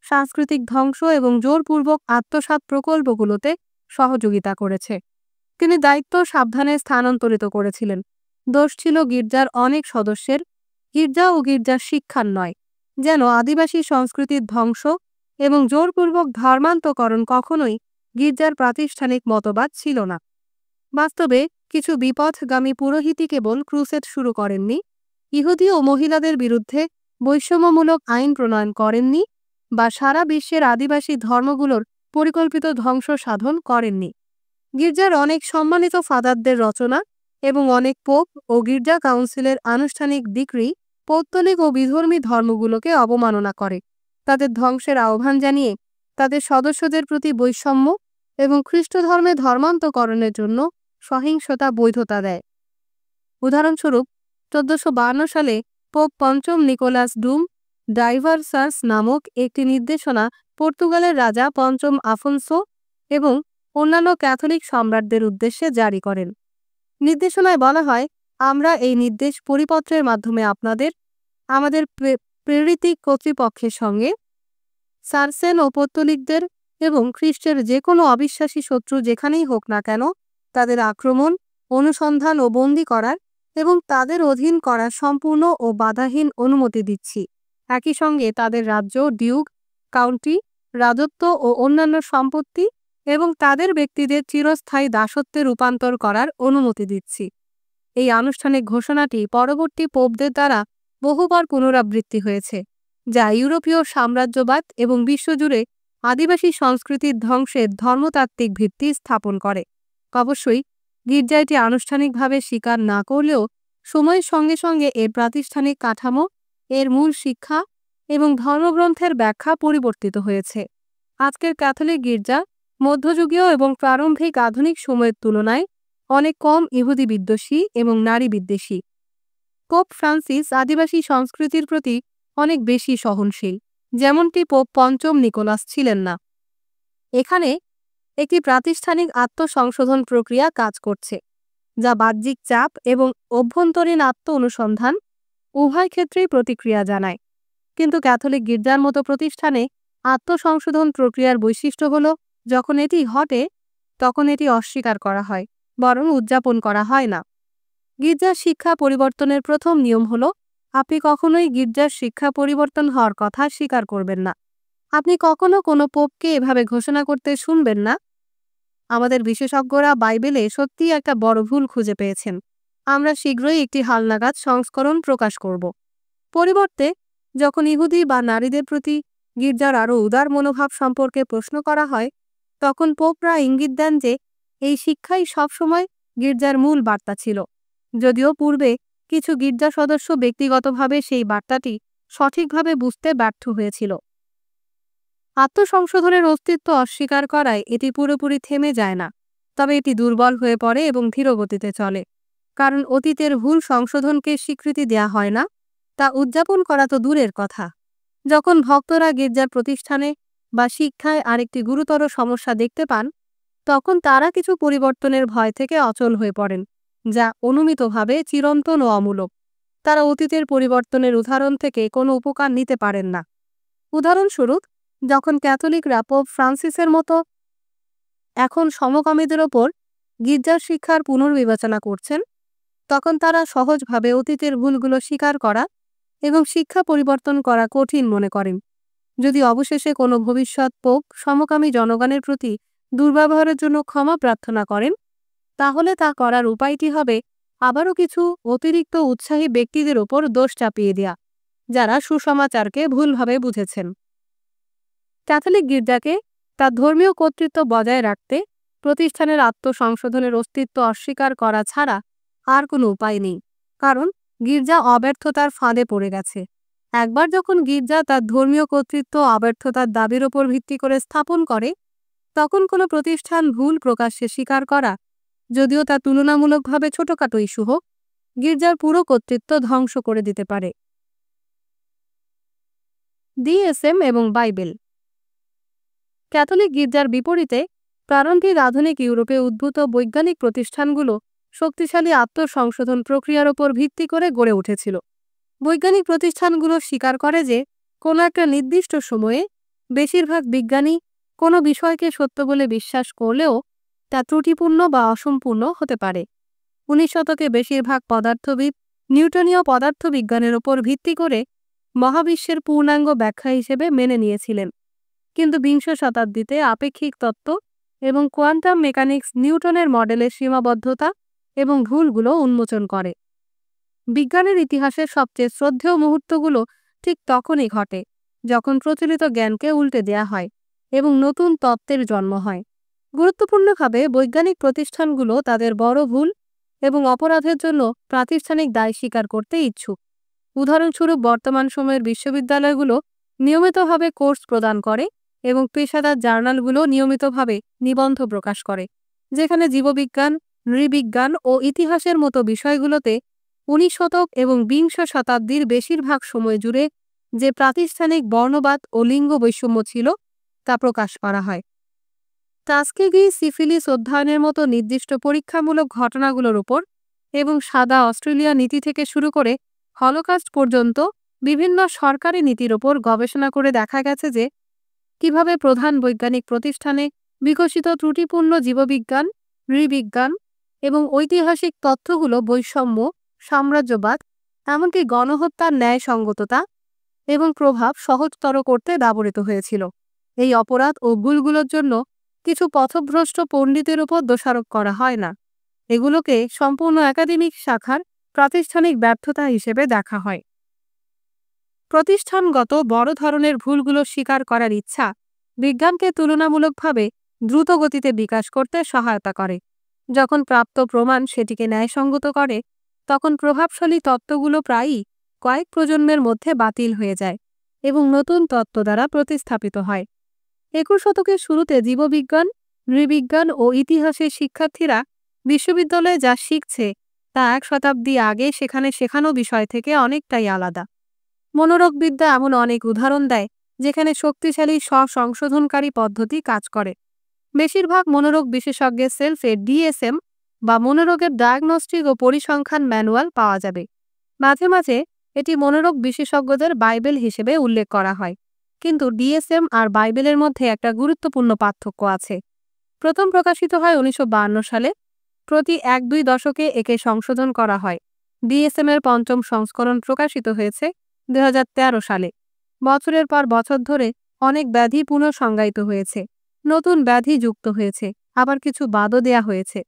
সাংস্কৃতিক ধ্বংস এবং জোরপূর্বক আত্মসাৎ প্রকল্পগুলোতে সহযোগিতা করেছে। তিনি দায়িত্ব সাবধানে স্থানান্তরিত করেছিলেন। দোষ ছিল গির্জার অনেক সদস্যের, গির্জা ও গির্জার শিক্ষার নয়, যেন আদিবাসী সংস্কৃতির ধ্বংস এবং জোরপূর্বক ধর্মান্তকরণ কখনোই গির্জার প্রাতিষ্ঠানিক মতবাদ ছিল না। বাস্তবে কিছু বিপথগামী পুরোহিতই কেবল ক্রুসেড শুরু করেননি, ইহুদি ও মহিলাদের বিরুদ্ধে বৈষম্যমূলক আইন প্রণয়ন করেননি বা সারা বিশ্বের আদিবাসী ধর্মগুলোর পরিকল্পিত ধ্বংস সাধন করেননি। গির্জার অনেক সম্মানিত ফাদারদের রচনা এবং অনেক পোপ ও গির্জা কাউন্সিলের আনুষ্ঠানিক ডিক্রি পৌত্তলিক ও বিধর্মী ধর্মগুলোকে অবমাননা করে, তাদের ধ্বংসের আহ্বান জানিয়ে তাদের সদস্যদের প্রতি বৈষম্য এবং খ্রিস্ট ধর্মে ধর্মান্তকরণের জন্য সহিংসতা বৈধতা দেয়। উদাহরণস্বরূপ 1452 সালে পোপ পঞ্চম নিকোলাস ডুম ডাইভারসাস নামক একটি নির্দেশনা পর্তুগালের রাজা পঞ্চম আফোনসো এবং অন্যান্য ক্যাথলিক সম্রাটদের উদ্দেশ্যে জারি করেন। নির্দেশনায় বলা হয়, আমরা এই নির্দেশ পরিপত্রের মাধ্যমে আমাদের প্রেরিত কর্তৃপক্ষের সঙ্গে সার্সেন ও পৌত্তলিকদের এবং খ্রিস্টের যে কোনো অবিশ্বাসী শত্রু যেখানেই হোক না কেন তাদের আক্রমণ, অনুসন্ধান ও বন্দী করার এবং তাদের অধীন করার সম্পূর্ণ ও বাধাহীন অনুমতি দিচ্ছি। একই সঙ্গে তাদের রাজ্য, ডিউক, কাউন্টি, রাজত্ব ও অন্যান্য সম্পত্তি এবং তাদের ব্যক্তিদের চিরস্থায়ী দাসত্বে রূপান্তর করার অনুমতি দিচ্ছি। এই আনুষ্ঠানিক ঘোষণাটি পরবর্তী পোপদের দ্বারা বহুবার পুনরাবৃত্তি হয়েছে, যা ইউরোপীয় সাম্রাজ্যবাদ এবং বিশ্বজুড়ে আদিবাসী সংস্কৃতির ধ্বংসের ধর্মতাত্ত্বিক ভিত্তি স্থাপন করে। অবশ্যই গির্জা এটি আনুষ্ঠানিকভাবে স্বীকার না করলেও সময়ের সঙ্গে সঙ্গে এর প্রাতিষ্ঠানিক কাঠামো, এর মূল শিক্ষা এবং ধর্মগ্রন্থের ব্যাখ্যা পরিবর্তিত হয়েছে। আজকের ক্যাথলিক গির্জা মধ্যযুগীয় এবং প্রারম্ভিক আধুনিক সময়ের তুলনায় অনেক কম ইহুদি বিদ্বেষী এবং নারী বিদ্বেষী। পোপ ফ্রান্সিস আদিবাসী সংস্কৃতির প্রতি অনেক বেশি সহনশীল, যেমনটি পোপ পঞ্চম নিকোলাস ছিলেন না। এখানে একটি প্রাতিষ্ঠানিক আত্মসংশোধন প্রক্রিয়া কাজ করছে, যা বাহ্যিক চাপ এবং অভ্যন্তরীণ আত্ম অনুসন্ধান উভয় ক্ষেত্রেই প্রতিক্রিয়া জানায়। কিন্তু ক্যাথলিক গির্জার মতো প্রতিষ্ঠানে আত্মসংশোধন প্রক্রিয়ার বৈশিষ্ট্য হল, যখন এটি ঘটে তখন এটি অস্বীকার করা হয়, বরং উদযাপন করা হয় না। গির্জার শিক্ষা পরিবর্তনের প্রথম নিয়ম হল, আপনি কখনোই গির্জার শিক্ষা পরিবর্তন হওয়ার কথা স্বীকার করবেন না। আপনি কখনো কোনো পোপকে এভাবে ঘোষণা করতে শুনবেন না, আমাদের বিশেষজ্ঞরা বাইবেলে সত্যিই একটা বড় ভুল খুঁজে পেয়েছেন, আমরা শীঘ্রই একটি হালনাগাদ সংস্করণ প্রকাশ করব। পরিবর্তে যখন ইহুদি বা নারীদের প্রতি গির্জার আরও উদার মনোভাব সম্পর্কে প্রশ্ন করা হয়, তখন পোপরা ইঙ্গিত দেন যে এই শিক্ষাই সবসময় গির্জার মূল বার্তা ছিল, যদিও পূর্বে কিছু গির্জা সদস্য ব্যক্তিগতভাবে সেই বার্তাটি সঠিকভাবে বুঝতে ব্যর্থ হয়েছিল। আত্মসংশোধনের অস্তিত্ব অস্বীকার করায় এটি পুরোপুরি থেমে যায় না, তবে এটি দুর্বল হয়ে পড়ে এবং ধীরগতিতে চলে, কারণ অতীতের ভুল সংশোধনকে স্বীকৃতি দেয়া হয় না, তা উদযাপন করা তো দূরের কথা। যখন ভক্তরা গির্জার প্রতিষ্ঠানে বা শিক্ষায় আরেকটি গুরুতর সমস্যা দেখতে পান, তখন তারা কিছু পরিবর্তনের ভয় থেকে অচল হয়ে পড়েন, যা অনুমিতভাবে চিরন্তন ও অমূলক। তারা অতীতের পরিবর্তনের উদাহরণ থেকে কোনো উপকার নিতে পারেন না। উদাহরণস্বরূপ, যখন ক্যাথলিকরা পোপ ফ্রান্সিসের মতো এখন সমকামীদের ওপর গির্জার শিক্ষার পুনর্বিবেচনা করছেন, তখন তারা সহজভাবে অতীতের ভুলগুলো স্বীকার করা এবং শিক্ষা পরিবর্তন করা কঠিন মনে করেন। যদি অবশেষে কোনো ভবিষ্যৎ পোপ সমকামী জনগণের প্রতি দুর্ব্যবহারের জন্য ক্ষমা প্রার্থনা করেন, তাহলে তা করার উপায়টি হবে আবারও কিছু অতিরিক্ত উৎসাহী ব্যক্তিদের ওপর দোষ চাপিয়ে দেয়া, যারা সুসমাচারকে ভুলভাবে বুঝেছেন। ক্যাথলিক গির্জাকে তার ধর্মীয় কর্তৃত্ব বজায় রাখতে প্রতিষ্ঠানের আত্মসংশোধনের অস্তিত্ব অস্বীকার করা ছাড়া আর কোনো উপায় নেই, কারণ গির্জা অব্যর্থতার ফাঁদে পড়ে গেছে। একবার যখন গির্জা তার ধর্মীয় কর্তৃত্ব অব্যর্থতার দাবির ওপর ভিত্তি করে স্থাপন করে, তখন কোনো প্রতিষ্ঠান ভুল প্রকাশ্যে স্বীকার করা, যদিও তা তুলনামূলকভাবে ছোটখাটো ইস্যু হোক, গির্জার পুরো কর্তৃত্ব ধ্বংস করে দিতে পারে। ডিএসএম এবং বাইবেল। ক্যাথলিক গির্জার বিপরীতে প্রারম্ভিক আধুনিক ইউরোপে উদ্ভূত বৈজ্ঞানিক প্রতিষ্ঠানগুলো শক্তিশালী আত্মসংশোধন প্রক্রিয়ার ওপর ভিত্তি করে গড়ে উঠেছিল। বৈজ্ঞানিক প্রতিষ্ঠানগুলো স্বীকার করে যে কোনো একটা নির্দিষ্ট সময়ে বেশিরভাগ বিজ্ঞানী কোনো বিষয়কে সত্য বলে বিশ্বাস করলেও তা ত্রুটিপূর্ণ বা অসম্পূর্ণ হতে পারে। 19 শতকে বেশিরভাগ পদার্থবিদ নিউটনীয় পদার্থবিজ্ঞানের ওপর ভিত্তি করে মহাবিশ্বের পূর্ণাঙ্গ ব্যাখ্যা হিসেবে মেনে নিয়েছিলেন, কিন্তু 20 শতাব্দীতে আপেক্ষিক তত্ত্ব এবং কোয়ান্টাম মেকানিক্স নিউটনের মডেলের সীমাবদ্ধতা এবং ভুলগুলো উন্মোচন করে। বিজ্ঞানের ইতিহাসের সবচেয়ে শ্রদ্ধেয় মুহূর্তগুলো ঠিক তখনই ঘটে যখন প্রচলিত জ্ঞানকে উল্টে দেয়া হয় এবং নতুন তত্ত্বের জন্ম হয়। গুরুত্বপূর্ণভাবে বৈজ্ঞানিক প্রতিষ্ঠানগুলো তাদের বড় ভুল এবং অপরাধের জন্য প্রাতিষ্ঠানিক দায় স্বীকার করতে ইচ্ছুক। উদাহরণস্বরূপ, বর্তমান সময়ের বিশ্ববিদ্যালয়গুলো নিয়মিতভাবে কোর্স প্রদান করে এবং পেশাদার জার্নালগুলো নিয়মিতভাবে নিবন্ধ প্রকাশ করে, যেখানে জীববিজ্ঞান, নৃবিজ্ঞান ও ইতিহাসের মতো বিষয়গুলোতে 19 শতক এবং 20 শতাব্দীর বেশিরভাগ সময় জুড়ে যে প্রাতিষ্ঠানিক বর্ণবাদ ও লিঙ্গ বৈষম্য ছিল তা প্রকাশ করা হয়। টাস্কেগি সিফিলিস অধ্যয়নের মতো নির্দিষ্ট পরীক্ষামূলক ঘটনাগুলোর উপর এবং সাদা অস্ট্রেলিয়া নীতি থেকে শুরু করে হলোকাস্ট পর্যন্ত বিভিন্ন সরকারি নীতির ওপর গবেষণা করে দেখা গেছে যে কিভাবে প্রধান বৈজ্ঞানিক প্রতিষ্ঠানে বিকশিত ত্রুটিপূর্ণ জীববিজ্ঞান, নৃবিজ্ঞান এবং ঐতিহাসিক তথ্যগুলো বৈষম্য, সাম্রাজ্যবাদ, এমনকি গণহত্যার ন্যায়সঙ্গততা এবং প্রভাব সহজতর করতে ব্যবহৃত হয়েছিল। এই অপরাধ ও ভুলগুলোর জন্য কিছু পথভ্রষ্ট পণ্ডিতের উপর দোষারোপ করা হয় না, এগুলোকে সম্পূর্ণ একাডেমিক শাখার প্রাতিষ্ঠানিক ব্যর্থতা হিসেবে দেখা হয়। প্রতিষ্ঠানগত বড় ধরনের ভুলগুলো স্বীকার করার ইচ্ছা বিজ্ঞানকে তুলনামূলকভাবে দ্রুত গতিতে বিকাশ করতে সহায়তা করে। যখন প্রাপ্ত প্রমাণ সেটিকে ন্যায়সঙ্গত করে, তখন প্রভাবশালী তত্ত্বগুলো প্রায়ই কয়েক প্রজন্মের মধ্যে বাতিল হয়ে যায় এবং নতুন তত্ত্ব দ্বারা প্রতিস্থাপিত হয়। 21 শতকের শুরুতে জীববিজ্ঞান, নৃবিজ্ঞান ও ইতিহাসের শিক্ষার্থীরা বিশ্ববিদ্যালয়ে যা শিখছে তা 1 শতাব্দী আগে সেখানে শেখানো বিষয় থেকে অনেকটাই আলাদা। মনোরোগবিদ্যা এমন অনেক উদাহরণ দেয় যেখানে শক্তিশালী স্ব-সংশোধনকারী পদ্ধতি কাজ করে। বেশিরভাগ মনোরোগ বিশেষজ্ঞের সেলফে ডিএসএম বা মনোরোগের ডায়াগনস্টিক ও পরিসংখ্যান ম্যানুয়াল পাওয়া যাবে। মাঝে মাঝে এটি মনোরোগ বিশেষজ্ঞদের বাইবেল হিসেবে উল্লেখ করা হয়, কিন্তু ডিএসএম আর বাইবেলের মধ্যে একটা গুরুত্বপূর্ণ পার্থক্য আছে। প্রথম প্রকাশিত হয় 1952 সালে। প্রতি 1-2 দশকে একে সংশোধন করা হয়। ডিএসএম এর 5ম সংস্করণ প্রকাশিত হয়েছে 2013 সালে। বছরের পর বছর ধরে অনেক ব্যাধি পুনঃসংজ্ঞায়িত হয়েছে, নতুন ব্যাধি যুক্ত হয়েছে, আবার কিছু বাদও দেয়া হয়েছে।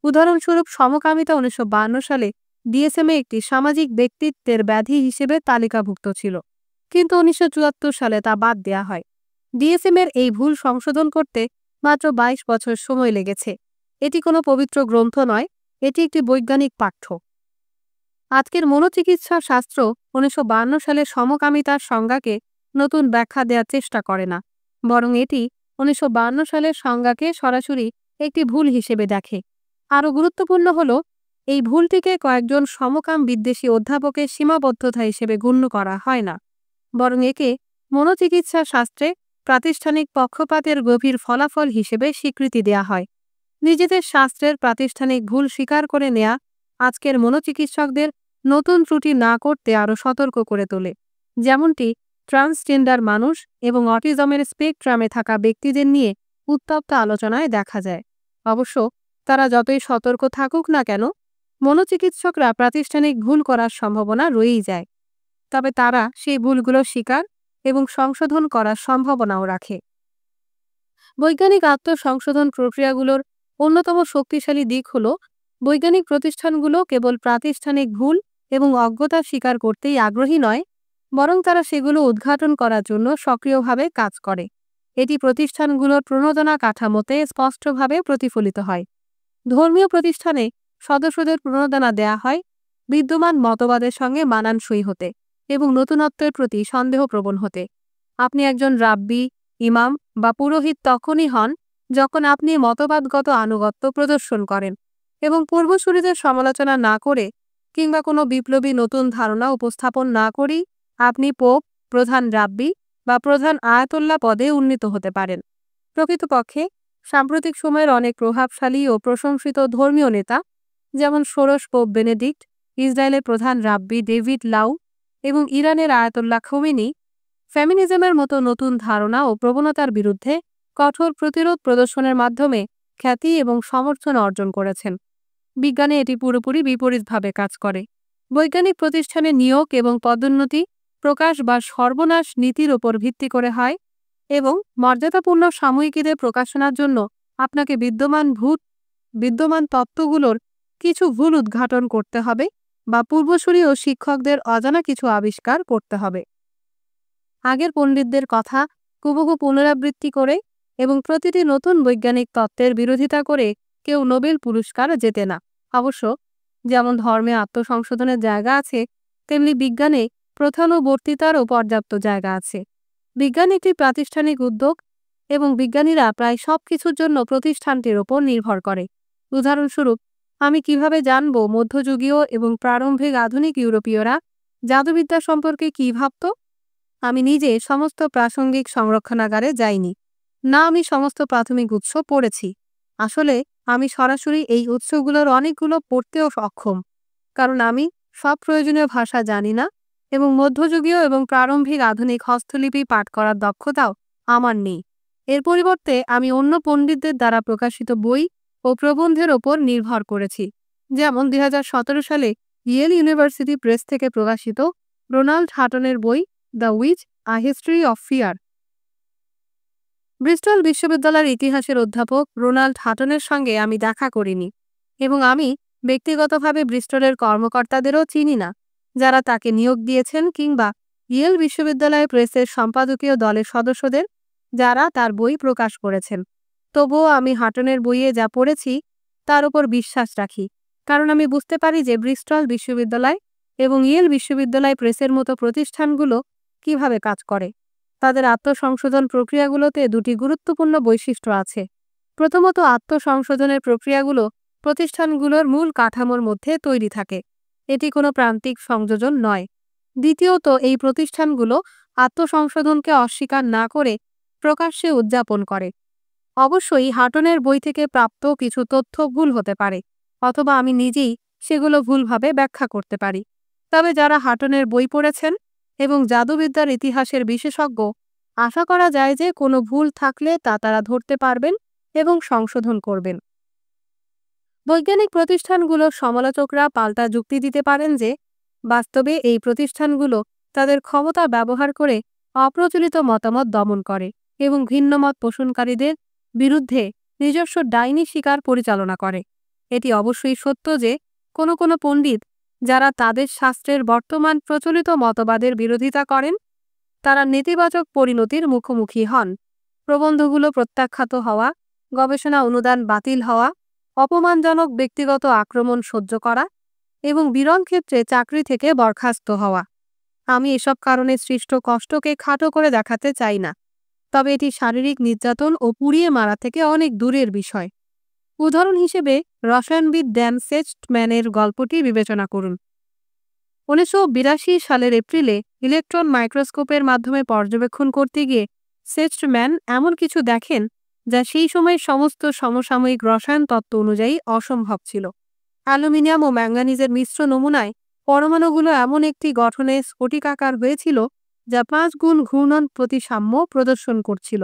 উদাহরণস্বরূপ, সমকামিতা 1952 সালে ডিএসএম-এ একটি সামাজিক ব্যক্তিত্বের ব্যাধি হিসেবে তালিকাভুক্ত ছিল, কিন্তু 1974 সালে তা বাদ দেয়া হয়। ডিএসএম-এর এই ভুল সংশোধন করতে মাত্র 22 বছর সময় লেগেছে। এটি কোনো পবিত্র গ্রন্থ নয়, এটি একটি বৈজ্ঞানিক পাঠ্য। আজকের মনোচিকিৎসা শাস্ত্র 1952 সালে সমকামিতার সংজ্ঞাকে নতুন ব্যাখ্যা দেওয়ার চেষ্টা করে না, বরং এটি 1952 সালের সংজ্ঞাকে সরাসরি একটি ভুল হিসেবে দেখে। আরও গুরুত্বপূর্ণ হল, এই ভুলটিকে কয়েকজন সমকাম বিদ্বেষী অধ্যাপকের সীমাবদ্ধতা হিসেবে গণ্য করা হয় না, বরং একে মনোচিকিৎসা শাস্ত্রে প্রাতিষ্ঠানিক পক্ষপাতের গভীর ফলাফল হিসেবে স্বীকৃতি দেয়া হয়। নিজেদের শাস্ত্রের প্রাতিষ্ঠানিক ভুল স্বীকার করে নেয়া আজকের মনোচিকিৎসকদের নতুন ত্রুটি না করতে আরও সতর্ক করে তোলে, যেমনটি ট্রান্সজেন্ডার মানুষ এবং অটিজমের স্পেকট্রামে থাকা ব্যক্তিদের নিয়ে উত্তপ্ত আলোচনায় দেখা যায়। অবশ্য তারা যতই সতর্ক থাকুক না কেন, মনোচিকিৎসকরা প্রাতিষ্ঠানিক ভুল করার সম্ভাবনা রয়েই যায়। তবে তারা সেই ভুলগুলো স্বীকার এবং সংশোধন করার সম্ভাবনাও রাখে। বৈজ্ঞানিক আত্মসংশোধন প্রক্রিয়াগুলোর অন্যতম শক্তিশালী দিক হল, বৈজ্ঞানিক প্রতিষ্ঠানগুলো কেবল প্রাতিষ্ঠানিক ভুল এবং অজ্ঞতা স্বীকার করতেই আগ্রহী নয়, বরং তারা সেগুলো উদ্ঘাটন করার জন্য সক্রিয়ভাবে কাজ করে। এটি প্রতিষ্ঠানগুলোর প্রণোদনা কাঠামোতে স্পষ্টভাবে প্রতিফলিত হয়। ধর্মীয় প্রতিষ্ঠানে সদস্যদের প্রণোদনা দেয়া হয় বিদ্যমান মতবাদের সঙ্গে মানানসই হতে এবং নতুনত্বের প্রতি সন্দেহপ্রবণ হতে। আপনি একজন রাব্বি, ইমাম বা পুরোহিত তখনই হন যখন আপনি মতবাদগত আনুগত্য প্রদর্শন করেন এবং পূর্বসূরীদের সমালোচনা না করে কিংবা কোনো বিপ্লবী নতুন ধারণা উপস্থাপন না করেই আপনি পোপ, প্রধান রাব্বি বা প্রধান আয়াতোল্লাহ পদে উন্নীত হতে পারেন। প্রকৃতপক্ষে সাম্প্রতিক সময়ের অনেক প্রভাবশালী ও প্রশংসিত ধর্মীয় নেতা, যেমন ষোড়শ পোপ বেনেডিক্ট, ইসরায়েলের প্রধান রাব্বি ডেভিড লাউ এবং ইরানের আয়াতোল্লাহ খোমেনি, ফেমিনিজমের মতো নতুন ধারণা ও প্রবণতার বিরুদ্ধে কঠোর প্রতিরোধ প্রদর্শনের মাধ্যমে খ্যাতি এবং সমর্থন অর্জন করেছেন। বিজ্ঞানে এটি পুরোপুরি বিপরীতভাবে কাজ করে। বৈজ্ঞানিক প্রতিষ্ঠানে নিয়োগ এবং পদোন্নতি প্রকাশ বা সর্বনাশ নীতির ওপর ভিত্তি করে হয় এবং মর্যাদাপূর্ণ সাময়িকীদের প্রকাশনার জন্য আপনাকে বিদ্যমান তত্ত্বগুলোর কিছু ভুল উদ্ঘাটন করতে হবে বা পূর্বসূরি ও শিক্ষকদের অজানা কিছু আবিষ্কার করতে হবে। আগের পণ্ডিতদের কথা হুবহু পুনরাবৃত্তি করে এবং প্রতিটি নতুন বৈজ্ঞানিক তত্ত্বের বিরোধিতা করে কেউ নোবেল পুরস্কার জেতে না। অবশ্য যেমন ধর্মে আত্মসংশোধনের জায়গা আছে, তেমনি বিজ্ঞানে প্রথানুবর্তিতারও পর্যাপ্ত জায়গা আছে। বিজ্ঞান একটি প্রাতিষ্ঠানিক উদ্যোগ এবং বিজ্ঞানীরা প্রায় সব কিছুর জন্য প্রতিষ্ঠানটির ওপর নির্ভর করে। উদাহরণস্বরূপ, আমি কিভাবে জানব মধ্যযুগীয় এবং প্রারম্ভিক আধুনিক ইউরোপীয়রা জাদুবিদ্যা সম্পর্কে কী ভাবত? আমি নিজে সমস্ত প্রাসঙ্গিক সংরক্ষণাগারে যাইনি, না আমি সমস্ত প্রাথমিক উৎস পড়েছি। আসলে আমি সরাসরি এই উৎসগুলোর অনেকগুলো পড়তেও সক্ষম, কারণ আমি সব প্রয়োজনীয় ভাষা জানি না এবং মধ্যযুগীয় এবং প্রারম্ভিক আধুনিক হস্তলিপি পাঠ করার দক্ষতাও আমার নেই। এর পরিবর্তে আমি অন্য পণ্ডিতদের দ্বারা প্রকাশিত বই ও প্রবন্ধের ওপর নির্ভর করেছি, যেমন 2017 সালে ইয়েল ইউনিভার্সিটি প্রেস থেকে প্রকাশিত রোনাল্ড হাটনের বই the which: a history of fear. Bristol বিশ্ববিদ্যালয়ের ইতিহাসের অধ্যাপক রোনাল্ড হাটনের সঙ্গে আমি দেখা করিনি এবং আমি ব্যক্তিগতভাবে ব্রিস্টলের কর্মকর্তাদেরও চিনি না যারা তাকে নিয়োগ দিয়েছেন কিংবা ইয়েল বিশ্ববিদ্যালয় প্রেসের সম্পাদকীয় দলের সদস্যদের যারা তার বই প্রকাশ করেছেন। তবুও আমি হাটনের বইয়ে যা পড়েছি তার উপর বিশ্বাস রাখি, কারণ আমি বুঝতে পারি যে ব্রিস্টল বিশ্ববিদ্যালয় এবং ইয়েল বিশ্ববিদ্যালয় প্রেসের মতো প্রতিষ্ঠানগুলো কিভাবে কাজ করে। তাদের আত্মসংশোধন প্রক্রিয়াগুলোতে দুটি গুরুত্বপূর্ণ বৈশিষ্ট্য আছে। প্রথমত, আত্মসংশোধনের প্রক্রিয়াগুলো প্রতিষ্ঠানগুলোর মূল কাঠামোর মধ্যে তৈরি থাকে, এটি কোনো প্রান্তিক সংযোজন নয়। দ্বিতীয়ত, এই প্রতিষ্ঠানগুলো আত্মসংশোধনকে অস্বীকার না করে প্রকাশ্যে উদযাপন করে। অবশ্যই হাটনের বই থেকে প্রাপ্ত কিছু তথ্য ভুল হতে পারে, অথবা আমি নিজেই সেগুলো ভুলভাবে ব্যাখ্যা করতে পারি। তবে যারা হাটনের বই পড়েছেন এবং জাদুবিদ্যার ইতিহাসের বিশেষজ্ঞ, আশা করা যায় যে কোনো ভুল থাকলে তা তারা ধরতে পারবেন এবং সংশোধন করবেন। বৈজ্ঞানিক প্রতিষ্ঠানগুলোর সমালোচকরা পাল্টা যুক্তি দিতে পারেন যে বাস্তবে এই প্রতিষ্ঠানগুলো তাদের ক্ষমতা ব্যবহার করে অপ্রচলিত মতামত দমন করে এবং ভিন্নমত পোষণকারীদের বিরুদ্ধে নিজস্ব ডাইনি শিকার পরিচালনা করে। এটি অবশ্যই সত্য যে কোনো কোনো পণ্ডিত, যারা তাদের শাস্ত্রের বর্তমান প্রচলিত মতবাদের বিরোধিতা করেন, তারা নেতিবাচক পরিণতির মুখোমুখি হন। প্রবন্ধগুলো প্রত্যাখ্যাত হওয়া, গবেষণা অনুদান বাতিল হওয়া, অপমানজনক ব্যক্তিগত আক্রমণ সহ্য করা এবং বিরল ক্ষেত্রে চাকরি থেকে বরখাস্ত হওয়া। আমি এসব কারণে সৃষ্ট কষ্টকে খাটো করে দেখাতে চাই না, তবে এটি শারীরিক নির্যাতন ও পুড়িয়ে মারা থেকে অনেক দূরের বিষয়। উদাহরণ হিসেবে রসায়নবিদ ড্যান সেস্টম্যানের গল্পটি বিবেচনা করুন। 1982 সালের এপ্রিলে ইলেকট্রন মাইক্রোস্কোপের মাধ্যমে পর্যবেক্ষণ করতে গিয়ে সেস্টম্যান এমন কিছু দেখেন যা সেই সময়ের সমস্ত সমসাময়িক রসায়ন তত্ত্ব অনুযায়ী অসম্ভব ছিল। অ্যালুমিনিয়াম ও ম্যাঙ্গানিজের মিশ্র নমুনায় পরমাণুগুলো এমন একটি গঠনে স্ফটিকাকার হয়েছিল যা 5 গুণ ঘূর্ণন প্রতিসাম্য প্রদর্শন করছিল।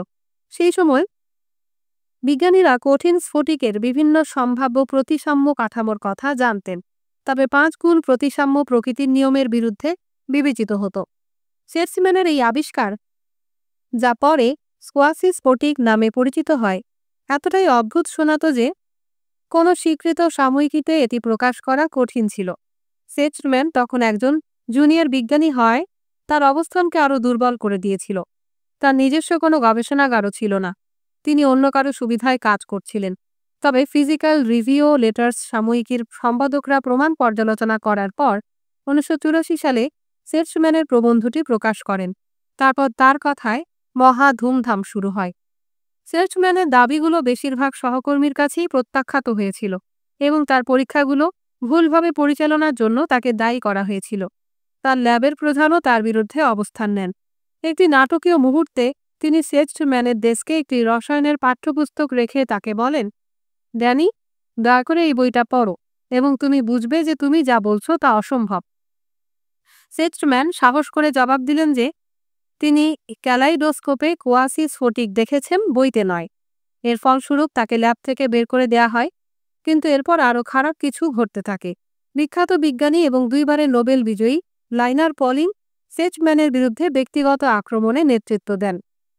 সেই সময় বিজ্ঞানীরা কঠিন স্ফটিকের বিভিন্ন সম্ভাব্য প্রতিসাম্য কাঠামোর কথা জানতেন, তবে 5 গুণ প্রতিসাম্য প্রকৃতির নিয়মের বিরুদ্ধে বিবেচিত হতো। সেস্টম্যানের এই আবিষ্কার, যা পরে স্কোয়াসি স্ফটিক নামে পরিচিত হয়, এতটাই অদ্ভুত শোনাতো যে কোনো স্বীকৃত সাময়িকীতে এটি প্রকাশ করা কঠিন ছিল। সেস্টম্যান তখন একজন জুনিয়র বিজ্ঞানী হয়, তার অবস্থানকে আরও দুর্বল করে দিয়েছিল। তার নিজস্ব কোনো গবেষণাগারও ছিল না, তিনি অন্য কারো সুবিধায় কাজ করছিলেন। তবে ফিজিক্যাল রিভিউ লেটার্স সাময়িকীর সম্পাদকরা প্রমাণ পর্যালোচনা করার পর 1984 সালে সেস্টম্যানের প্রবন্ধটি প্রকাশ করেন। তারপর তার কথায় মহা ধুমধাম শুরু হয়। সেস্টম্যানের দাবিগুলো বেশিরভাগ সহকর্মীর কাছেই প্রত্যাখ্যাত হয়েছিল এবং তার পরীক্ষাগুলো ভুলভাবে পরিচালনার জন্য তাকে দায়ী করা হয়েছিল। তার ল্যাবের প্রধানও তার বিরুদ্ধে অবস্থান নেন। একটি নাটকীয় মুহূর্তে তিনি সেস্টম্যানের ডেস্কে একটি রসায়নের পাঠ্যপুস্তক রেখে তাকে বলেন, ড্যানি, দয়া করে এই বইটা পড়ো এবং তুমি বুঝবে যে তুমি যা বলছো তা অসম্ভব। সেস্টম্যান সাহস করে জবাব দিলেন যে তিনি ক্যালাইডোস্কোপে কোয়াসি স্ফটিক দেখেছেন, বইতে নয়। এর ফলস্বরূপ তাকে ল্যাব থেকে বের করে দেয়া হয়। কিন্তু এরপর আরও খারাপ কিছু ঘটতে থাকে। বিখ্যাত বিজ্ঞানী এবং 2 বারের নোবেল বিজয়ী লাইনার পলিং সেস্টম্যানের বিরুদ্ধে ব্যক্তিগত আক্রমণে নেতৃত্ব দেন।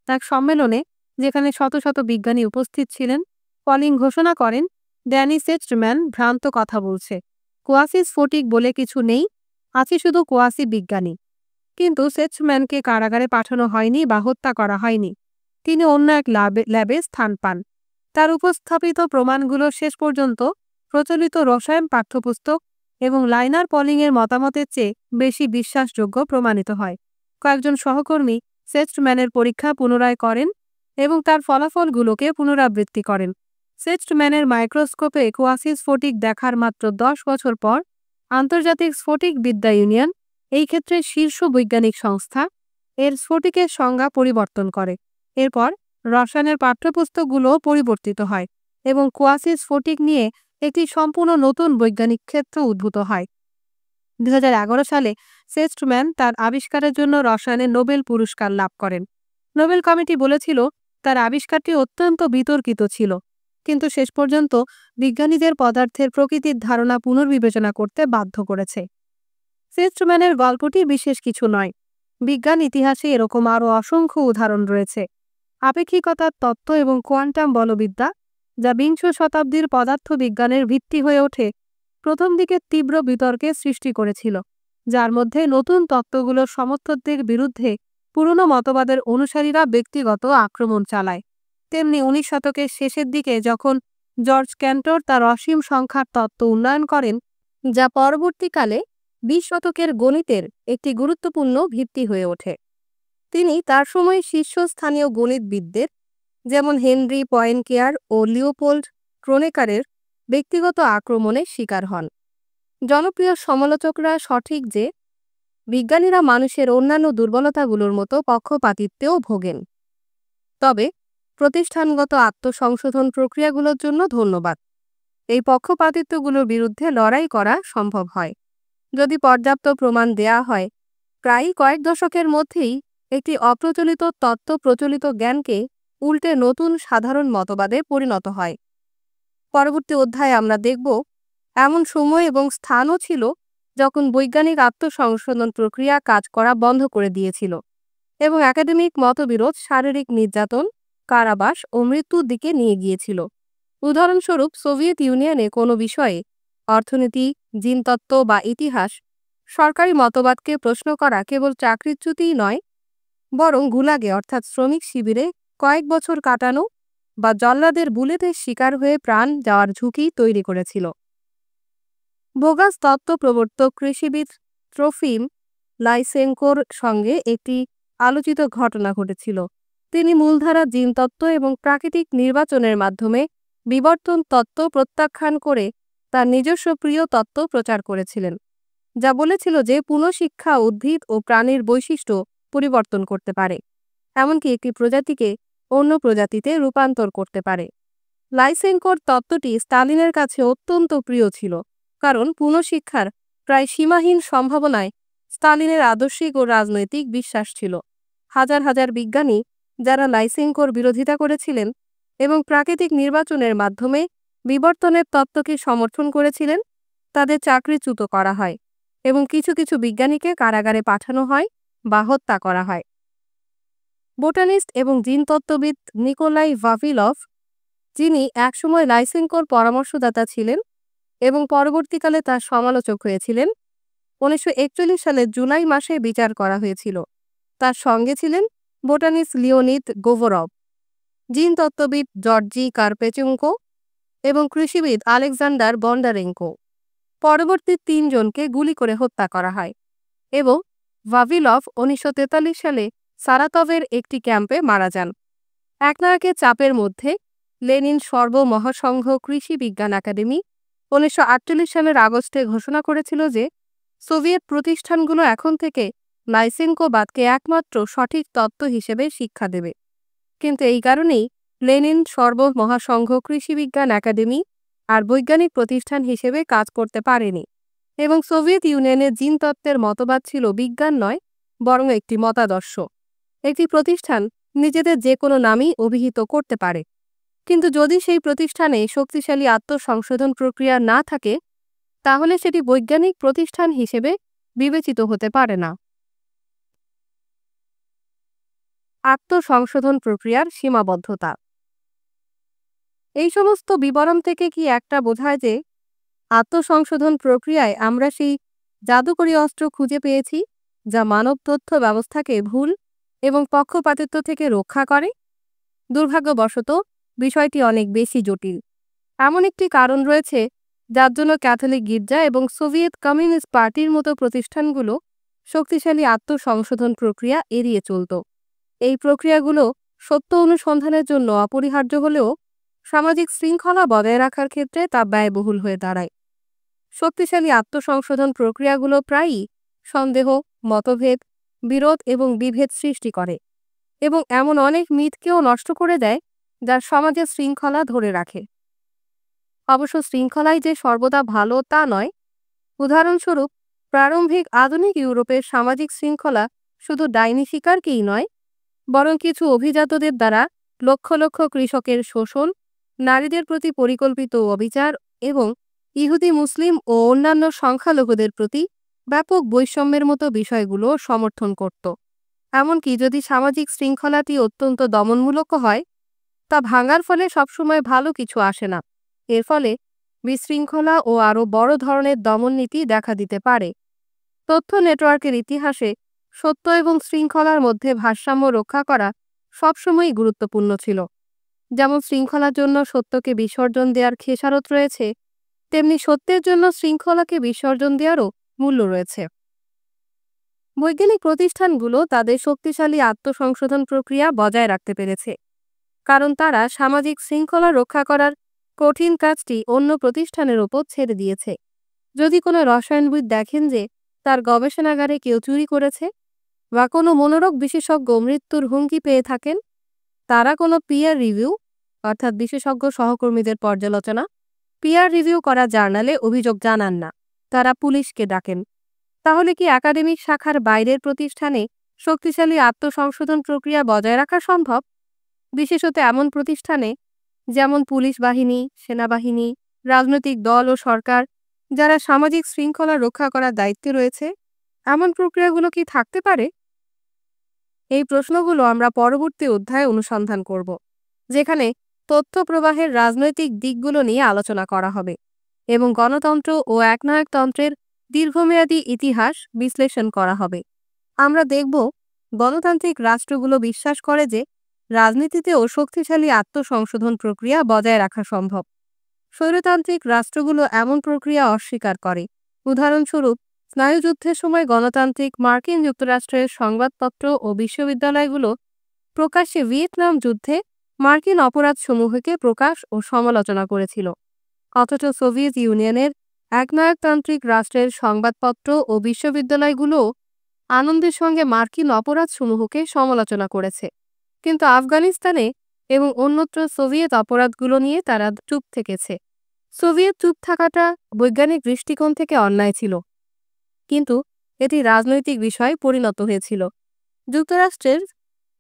এক সম্মেলনে, যেখানে শত শত বিজ্ঞানী উপস্থিত ছিলেন, পলিং ঘোষণা করেন, ড্যানি সেস্টম্যান ভ্রান্ত কথা বলছে। কোয়াসি স্ফটিক বলে কিছু নেই, আছে শুধু কোয়াসি বিজ্ঞানী। কিন্তু সেস্টম্যানকে কারাগারে পাঠানো হয়নি বা হত্যা করা হয়নি। তিনি অন্য এক ল্যাবে স্থান পান। তার উপস্থাপিত প্রমাণগুলো শেষ পর্যন্ত প্রচলিত রসায়ন পাঠ্যপুস্তক এবং লাইনার পলিংয়ের মতামতের চেয়ে বেশি বিশ্বাসযোগ্য প্রমাণিত হয়। কয়েকজন সহকর্মী সেস্টম্যানের পরীক্ষা পুনরায় করেন এবং তার ফলাফলগুলোকে পুনরাবৃত্তি করেন। সেস্টম্যানের মাইক্রোস্কোপে কোয়াসি স্ফটিক দেখার মাত্র 10 বছর পর আন্তর্জাতিক স্ফটিক বিদ্যা ইউনিয়ন, এই ক্ষেত্রে শীর্ষ বৈজ্ঞানিক সংস্থা, এর স্ফটিকের সংজ্ঞা পরিবর্তন করে। এরপর রসায়নের পাঠ্যপুস্তকগুলোও পরিবর্তিত হয় এবং কোয়াসি স্ফটিক নিয়ে একটি সম্পূর্ণ নতুন বৈজ্ঞানিক ক্ষেত্র উদ্ভূত হয়। 2011 সালে সেস্টম্যান তার আবিষ্কারের জন্য রসায়নে নোবেল পুরস্কার লাভ করেন। নোবেল কমিটি বলেছিল তার আবিষ্কারটি অত্যন্ত বিতর্কিত ছিল, কিন্তু শেষ পর্যন্ত বিজ্ঞানীদের পদার্থের প্রকৃতির ধারণা পুনর্বিবেচনা করতে বাধ্য করেছে। সেস্টম্যানের গল্পটি বিশেষ কিছু নয়। বিজ্ঞান ইতিহাসে এরকম আরও অসংখ্য উদাহরণ রয়েছে। আপেক্ষিকতার তত্ত্ব এবং কোয়ান্টাম বলবিদ্যা, যা 20 শতাব্দীর পদার্থবিজ্ঞানের ভিত্তি হয়ে ওঠে, প্রথম দিকে তীব্র বিতর্কের সৃষ্টি করেছিল, যার মধ্যে নতুন তত্ত্বগুলোর সমর্থকদের বিরুদ্ধে পুরনো মতবাদের অনুসারীরা ব্যক্তিগত আক্রমণ চালায়। তেমনি 19 শতকের শেষের দিকে যখন জর্জ ক্যান্টর তার অসীম সংখ্যার তত্ত্ব উন্নয়ন করেন, যা পরবর্তীকালে 20 শতকের গণিতের একটি গুরুত্বপূর্ণ ভিত্তি হয়ে ওঠে, তিনি তার সময় শীর্ষস্থানীয় গণিতবিদদের যেমন হেনরি পয়েনকেয়ার ও লিওপোল্ড ক্রোনেকারের ব্যক্তিগত আক্রমণের শিকার হন। জনপ্রিয় সমালোচকরা সঠিক যে বিজ্ঞানীরা মানুষের অন্যান্য দুর্বলতাগুলোর মতো পক্ষপাতিত্বেও ভোগেন। তবে প্রতিষ্ঠানগত আত্মসংশোধন প্রক্রিয়াগুলোর জন্য ধন্যবাদ, এই পক্ষপাতিত্বগুলোর বিরুদ্ধে লড়াই করা সম্ভব হয় যদি পর্যাপ্ত প্রমাণ দেয়া হয়। প্রায় কয়েক দশকের মধ্যেই একটি অপ্রচলিত তত্ত্ব প্রচলিত জ্ঞানকে উল্টে নতুন সাধারণ মতবাদে পরিণত হয়। পরবর্তী অধ্যায়ে আমরা দেখব এমন সময় এবং স্থানও ছিল যখন বৈজ্ঞানিক আত্মসংশোধন প্রক্রিয়া কাজ করা বন্ধ করে দিয়েছিল এবং একাডেমিক মতবিরোধ শারীরিক নির্যাতন, কারাবাস ও মৃত্যুর দিকে নিয়ে গিয়েছিল। উদাহরণস্বরূপ, সোভিয়েত ইউনিয়নে কোনো বিষয়ে অর্থনীতি, জিনতত্ত্ব বা ইতিহাস সরকারি মতবাদকে প্রশ্ন করা কেবল চাকরিচ্যুতিই নয়, বরং গুলাগে অর্থাৎ শ্রমিক শিবিরে কয়েক বছর কাটানো বা জল্লাদের বুলেটের শিকার হয়ে প্রাণ যাওয়ার ঝুঁকি তৈরি করেছিল। বোগাস তত্ত্ব প্রবর্তক কৃষিবিদ ট্রোফিম লাইসেনকোর সঙ্গে একটি আলোচিত ঘটনা ঘটেছিল। তিনি মূলধারা জিনতত্ত্ব এবং প্রাকৃতিক নির্বাচনের মাধ্যমে বিবর্তন তত্ত্ব প্রত্যাখ্যান করে তার নিজস্ব প্রিয় তত্ত্ব প্রচার করেছিলেন, যা বলেছিল যে পুনঃশিক্ষা উদ্ভিদ ও প্রাণীর বৈশিষ্ট্য পরিবর্তন করতে পারে, এমনকি একটি প্রজাতিকে অন্য প্রজাতিতে রূপান্তর করতে পারে। লাইসেনকোর তত্ত্বটি স্টালিনের কাছে অত্যন্ত প্রিয় ছিল, কারণ পুনঃশিক্ষার প্রায় সীমাহীন সম্ভাবনায় স্টালিনের আদর্শিক ও রাজনৈতিক বিশ্বাস ছিল। হাজার হাজার বিজ্ঞানী যারা লাইসেনকোর বিরোধিতা করেছিলেন এবং প্রাকৃতিক নির্বাচনের মাধ্যমে বিবর্তনের তত্ত্বকে সমর্থন করেছিলেন, তাদের চাকরিচ্যুত করা হয় এবং কিছু কিছু বিজ্ঞানীকে কারাগারে পাঠানো হয় বা হত্যা করা হয়। বোটানিস্ট এবং জিনতত্ত্ববিদ নিকোলাই ভাভিলভ, যিনি একসময় লাইসেনকোর পরামর্শদাতা ছিলেন এবং পরবর্তীকালে তার সমালোচক হয়েছিলেন, 1941 সালের জুলাই মাসে বিচার করা হয়েছিল। তার সঙ্গে ছিলেন বোটানিস্ট লিওনিদ গোভরভ, জিনতত্ত্ববিদ জর্জি কারপেচেঙ্কো এবং কৃষিবিদ আলেকজান্ডার বন্ডারেঙ্কো। পরবর্তী 3 জনকে গুলি করে হত্যা করা হয় এবং ভাভিলভ 1943 সালে সারাতভের একটি ক্যাম্পে মারা যান। একনায়কের চাপের মধ্যে লেনিন সর্বমহাসংঘ কৃষি বিজ্ঞান একাডেমি 1948 সালের আগস্টে ঘোষণা করেছিল যে সোভিয়েত প্রতিষ্ঠানগুলো এখন থেকে লাইসেনকোবাদকে একমাত্র সঠিক তত্ত্ব হিসেবে শিক্ষা দেবে। কিন্তু এই কারণেই লেনিন সর্বমহাসংঘ কৃষি বিজ্ঞান একাডেমি আর বৈজ্ঞানিক প্রতিষ্ঠান হিসেবে কাজ করতে পারেনি এবং সোভিয়েত ইউনিয়নের জিনতত্ত্বের মতবাদ ছিল বিজ্ঞান নয়, বরং একটি মতাদর্শ। একটি প্রতিষ্ঠান নিজেদের যে কোনো নামই অভিহিত করতে পারে, কিন্তু যদি সেই প্রতিষ্ঠানে শক্তিশালী আত্মসংশোধন প্রক্রিয়া না থাকে, তাহলে সেটি বৈজ্ঞানিক প্রতিষ্ঠান হিসেবে বিবেচিত হতে পারে না। আত্মসংশোধন প্রক্রিয়ার সীমাবদ্ধতা। এই সমস্ত বিবরণ থেকে কি একটা বোঝায় যে আত্মসংশোধন প্রক্রিয়ায় আমরা সেই জাদুকরী অস্ত্র খুঁজে পেয়েছি যা মানব তথ্য ব্যবস্থাকে ভুল এবং পক্ষপাতিত্ব থেকে রক্ষা করে? দুর্ভাগ্যবশত বিষয়টি অনেক বেশি জটিল। এমন একটি কারণ রয়েছে যার জন্য ক্যাথলিক গির্জা এবং সোভিয়েত কমিউনিস্ট পার্টির মতো প্রতিষ্ঠানগুলো শক্তিশালী আত্মসংশোধন প্রক্রিয়া এড়িয়ে চলত। এই প্রক্রিয়াগুলো সত্য অনুসন্ধানের জন্য অপরিহার্য হলেও সামাজিক শৃঙ্খলা বজায় রাখার ক্ষেত্রে তা ব্যয়বহুল হয়ে দাঁড়ায়। শক্তিশালী আত্মসংশোধন প্রক্রিয়াগুলো প্রায়ই সন্দেহ, মতভেদ, বিরোধ এবং বিভেদ সৃষ্টি করে এবং এমন অনেক মিথকেও নষ্ট করে দেয় যা সমাজের শৃঙ্খলা ধরে রাখে। অবশ্য শৃঙ্খলাই যে সর্বদা ভালো তা নয়। উদাহরণস্বরূপ, প্রারম্ভিক আধুনিক ইউরোপের সামাজিক শৃঙ্খলা শুধু ডাইনি শিকারকেই নয়, বরং কিছু অভিজাতদের দ্বারা লক্ষ লক্ষ কৃষকের শোষণ, নারীদের প্রতি পরিকল্পিত অবিচার এবং ইহুদি, মুসলিম ও অন্যান্য সংখ্যালঘুদের প্রতি ব্যাপক বৈষম্যের মতো বিষয়গুলো সমর্থন করত। এমনকি যদি সামাজিক শৃঙ্খলাটি অত্যন্ত দমনমূলক হয়, তা ভাঙার ফলে সবসময় ভালো কিছু আসে না। এর ফলে বিশৃঙ্খলা ও আরও বড় ধরনের দমননীতি দেখা দিতে পারে। তথ্য নেটওয়ার্কের ইতিহাসে সত্য এবং শৃঙ্খলার মধ্যে ভারসাম্য রক্ষা করা সবসময়ই গুরুত্বপূর্ণ ছিল। যেমন শৃঙ্খলার জন্য সত্যকে বিসর্জন দেওয়ার খেসারত রয়েছে, তেমনি সত্যের জন্য শৃঙ্খলাকে বিসর্জন দেওয়ারও মূল্য রয়েছে। বৈজ্ঞানিক প্রতিষ্ঠানগুলো তাদের শক্তিশালী আত্মসংশোধন প্রক্রিয়া বজায় রাখতে পেরেছে, কারণ তারা সামাজিক শৃঙ্খলা রক্ষা করার কঠিন কাজটি অন্য প্রতিষ্ঠানের ওপর ছেড়ে দিয়েছে। যদি কোনো রসায়নবিদ দেখেন যে তার গবেষণাগারে কেউ চুরি করেছে বা কোনো মনোরোগ বিশেষজ্ঞ মৃত্যুর হুমকি পেয়ে থাকেন, তারা কোনো পিয়ার রিভিউ অর্থাৎ বিশেষজ্ঞ সহকর্মীদের পর্যালোচনা পিয়ার রিভিউ করা জার্নালে অভিযোগ জানান না, তারা পুলিশকে ডাকেন। তাহলে কি একাডেমিক শাখার বাইরের প্রতিষ্ঠানে শক্তিশালী আত্মসংশোধন প্রক্রিয়া বজায় রাখা সম্ভব? বিশেষত এমন প্রতিষ্ঠানে যেমন পুলিশ বাহিনী, সেনাবাহিনী, রাজনৈতিক দল ও সরকার, যারা সামাজিক শৃঙ্খলা রক্ষা করার দায়িত্বে রয়েছে, এমন প্রক্রিয়াগুলো কি থাকতে পারে? এই প্রশ্নগুলো আমরা পরবর্তী অধ্যায়ে অনুসন্ধান করব, যেখানে তথ্য প্রবাহের রাজনৈতিক দিকগুলো নিয়ে আলোচনা করা হবে এবং গণতন্ত্র ও একনায়কতন্ত্রের দীর্ঘমেয়াদী ইতিহাস বিশ্লেষণ করা হবে। আমরা দেখব গণতান্ত্রিক রাষ্ট্রগুলো বিশ্বাস করে যে রাজনীতিতেও শক্তিশালী আত্মসংশোধন প্রক্রিয়া বজায় রাখা সম্ভব। স্বৈরতান্ত্রিক রাষ্ট্রগুলো এমন প্রক্রিয়া অস্বীকার করে। উদাহরণস্বরূপ, স্নায়ুযুদ্ধের সময় গণতান্ত্রিক মার্কিন যুক্তরাষ্ট্রের সংবাদপত্র ও বিশ্ববিদ্যালয়গুলো প্রকাশ্যে ভিয়েতনাম যুদ্ধে মার্কিন অপরাধসমূহকে প্রকাশ ও সমালোচনা করেছিল। অথচ সোভিয়েত ইউনিয়নের একনায়কতান্ত্রিক রাষ্ট্রের সংবাদপত্র ও বিশ্ববিদ্যালয়গুলোও আনন্দের সঙ্গে মার্কিন অপরাধসমূহকে সমালোচনা করেছে। কিন্তু আফগানিস্তানে এবং অন্যত্র সোভিয়েত অপরাধগুলো নিয়ে তারা চুপ থেকেছে। সোভিয়েত চুপ থাকাটা বৈজ্ঞানিক দৃষ্টিকোণ থেকে অন্যায় ছিল, কিন্তু এটি রাজনৈতিক বিষয়ে পরিণত হয়েছিল। যুক্তরাষ্ট্রের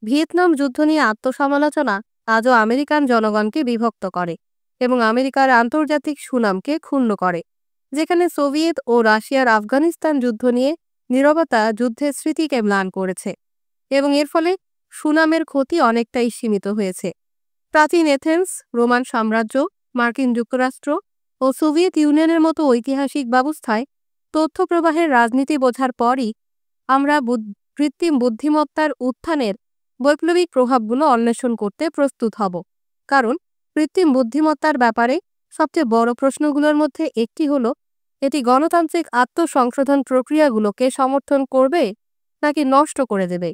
ভিয়েতনাম যুদ্ধ নিয়ে আত্মসমালোচনা আজও আমেরিকান জনগণকে বিভক্ত করে এবং আমেরিকার আন্তর্জাতিক সুনামকে ক্ষুণ্ণ করে। যেখানে সোভিয়েত ও রাশিয়ার আফগানিস্তান যুদ্ধ নিয়ে নীরবতা যুদ্ধের স্মৃতিকে ম্লান করেছে এবং এর ফলে সুনামের ক্ষতি অনেকটাই সীমিত হয়েছে। প্রাচীন এথেন্স, রোমান সাম্রাজ্য, মার্কিন যুক্তরাষ্ট্র ও সোভিয়েত ইউনিয়নের মতো ঐতিহাসিক ব্যবস্থায় তথ্য প্রবাহের রাজনীতি বোঝার পরই আমরা কৃত্রিম বুদ্ধিমত্তার উত্থানের বৈপ্লবিক প্রভাবগুলো অন্বেষণ করতে প্রস্তুত হব। কারণ কৃত্রিম বুদ্ধিমত্তার ব্যাপারে সবচেয়ে বড় প্রশ্নগুলোর মধ্যে একটি হলো, এটি গণতান্ত্রিক আত্মসংশোধন প্রক্রিয়াগুলোকে সমর্থন করবে নাকি নষ্ট করে দেবে।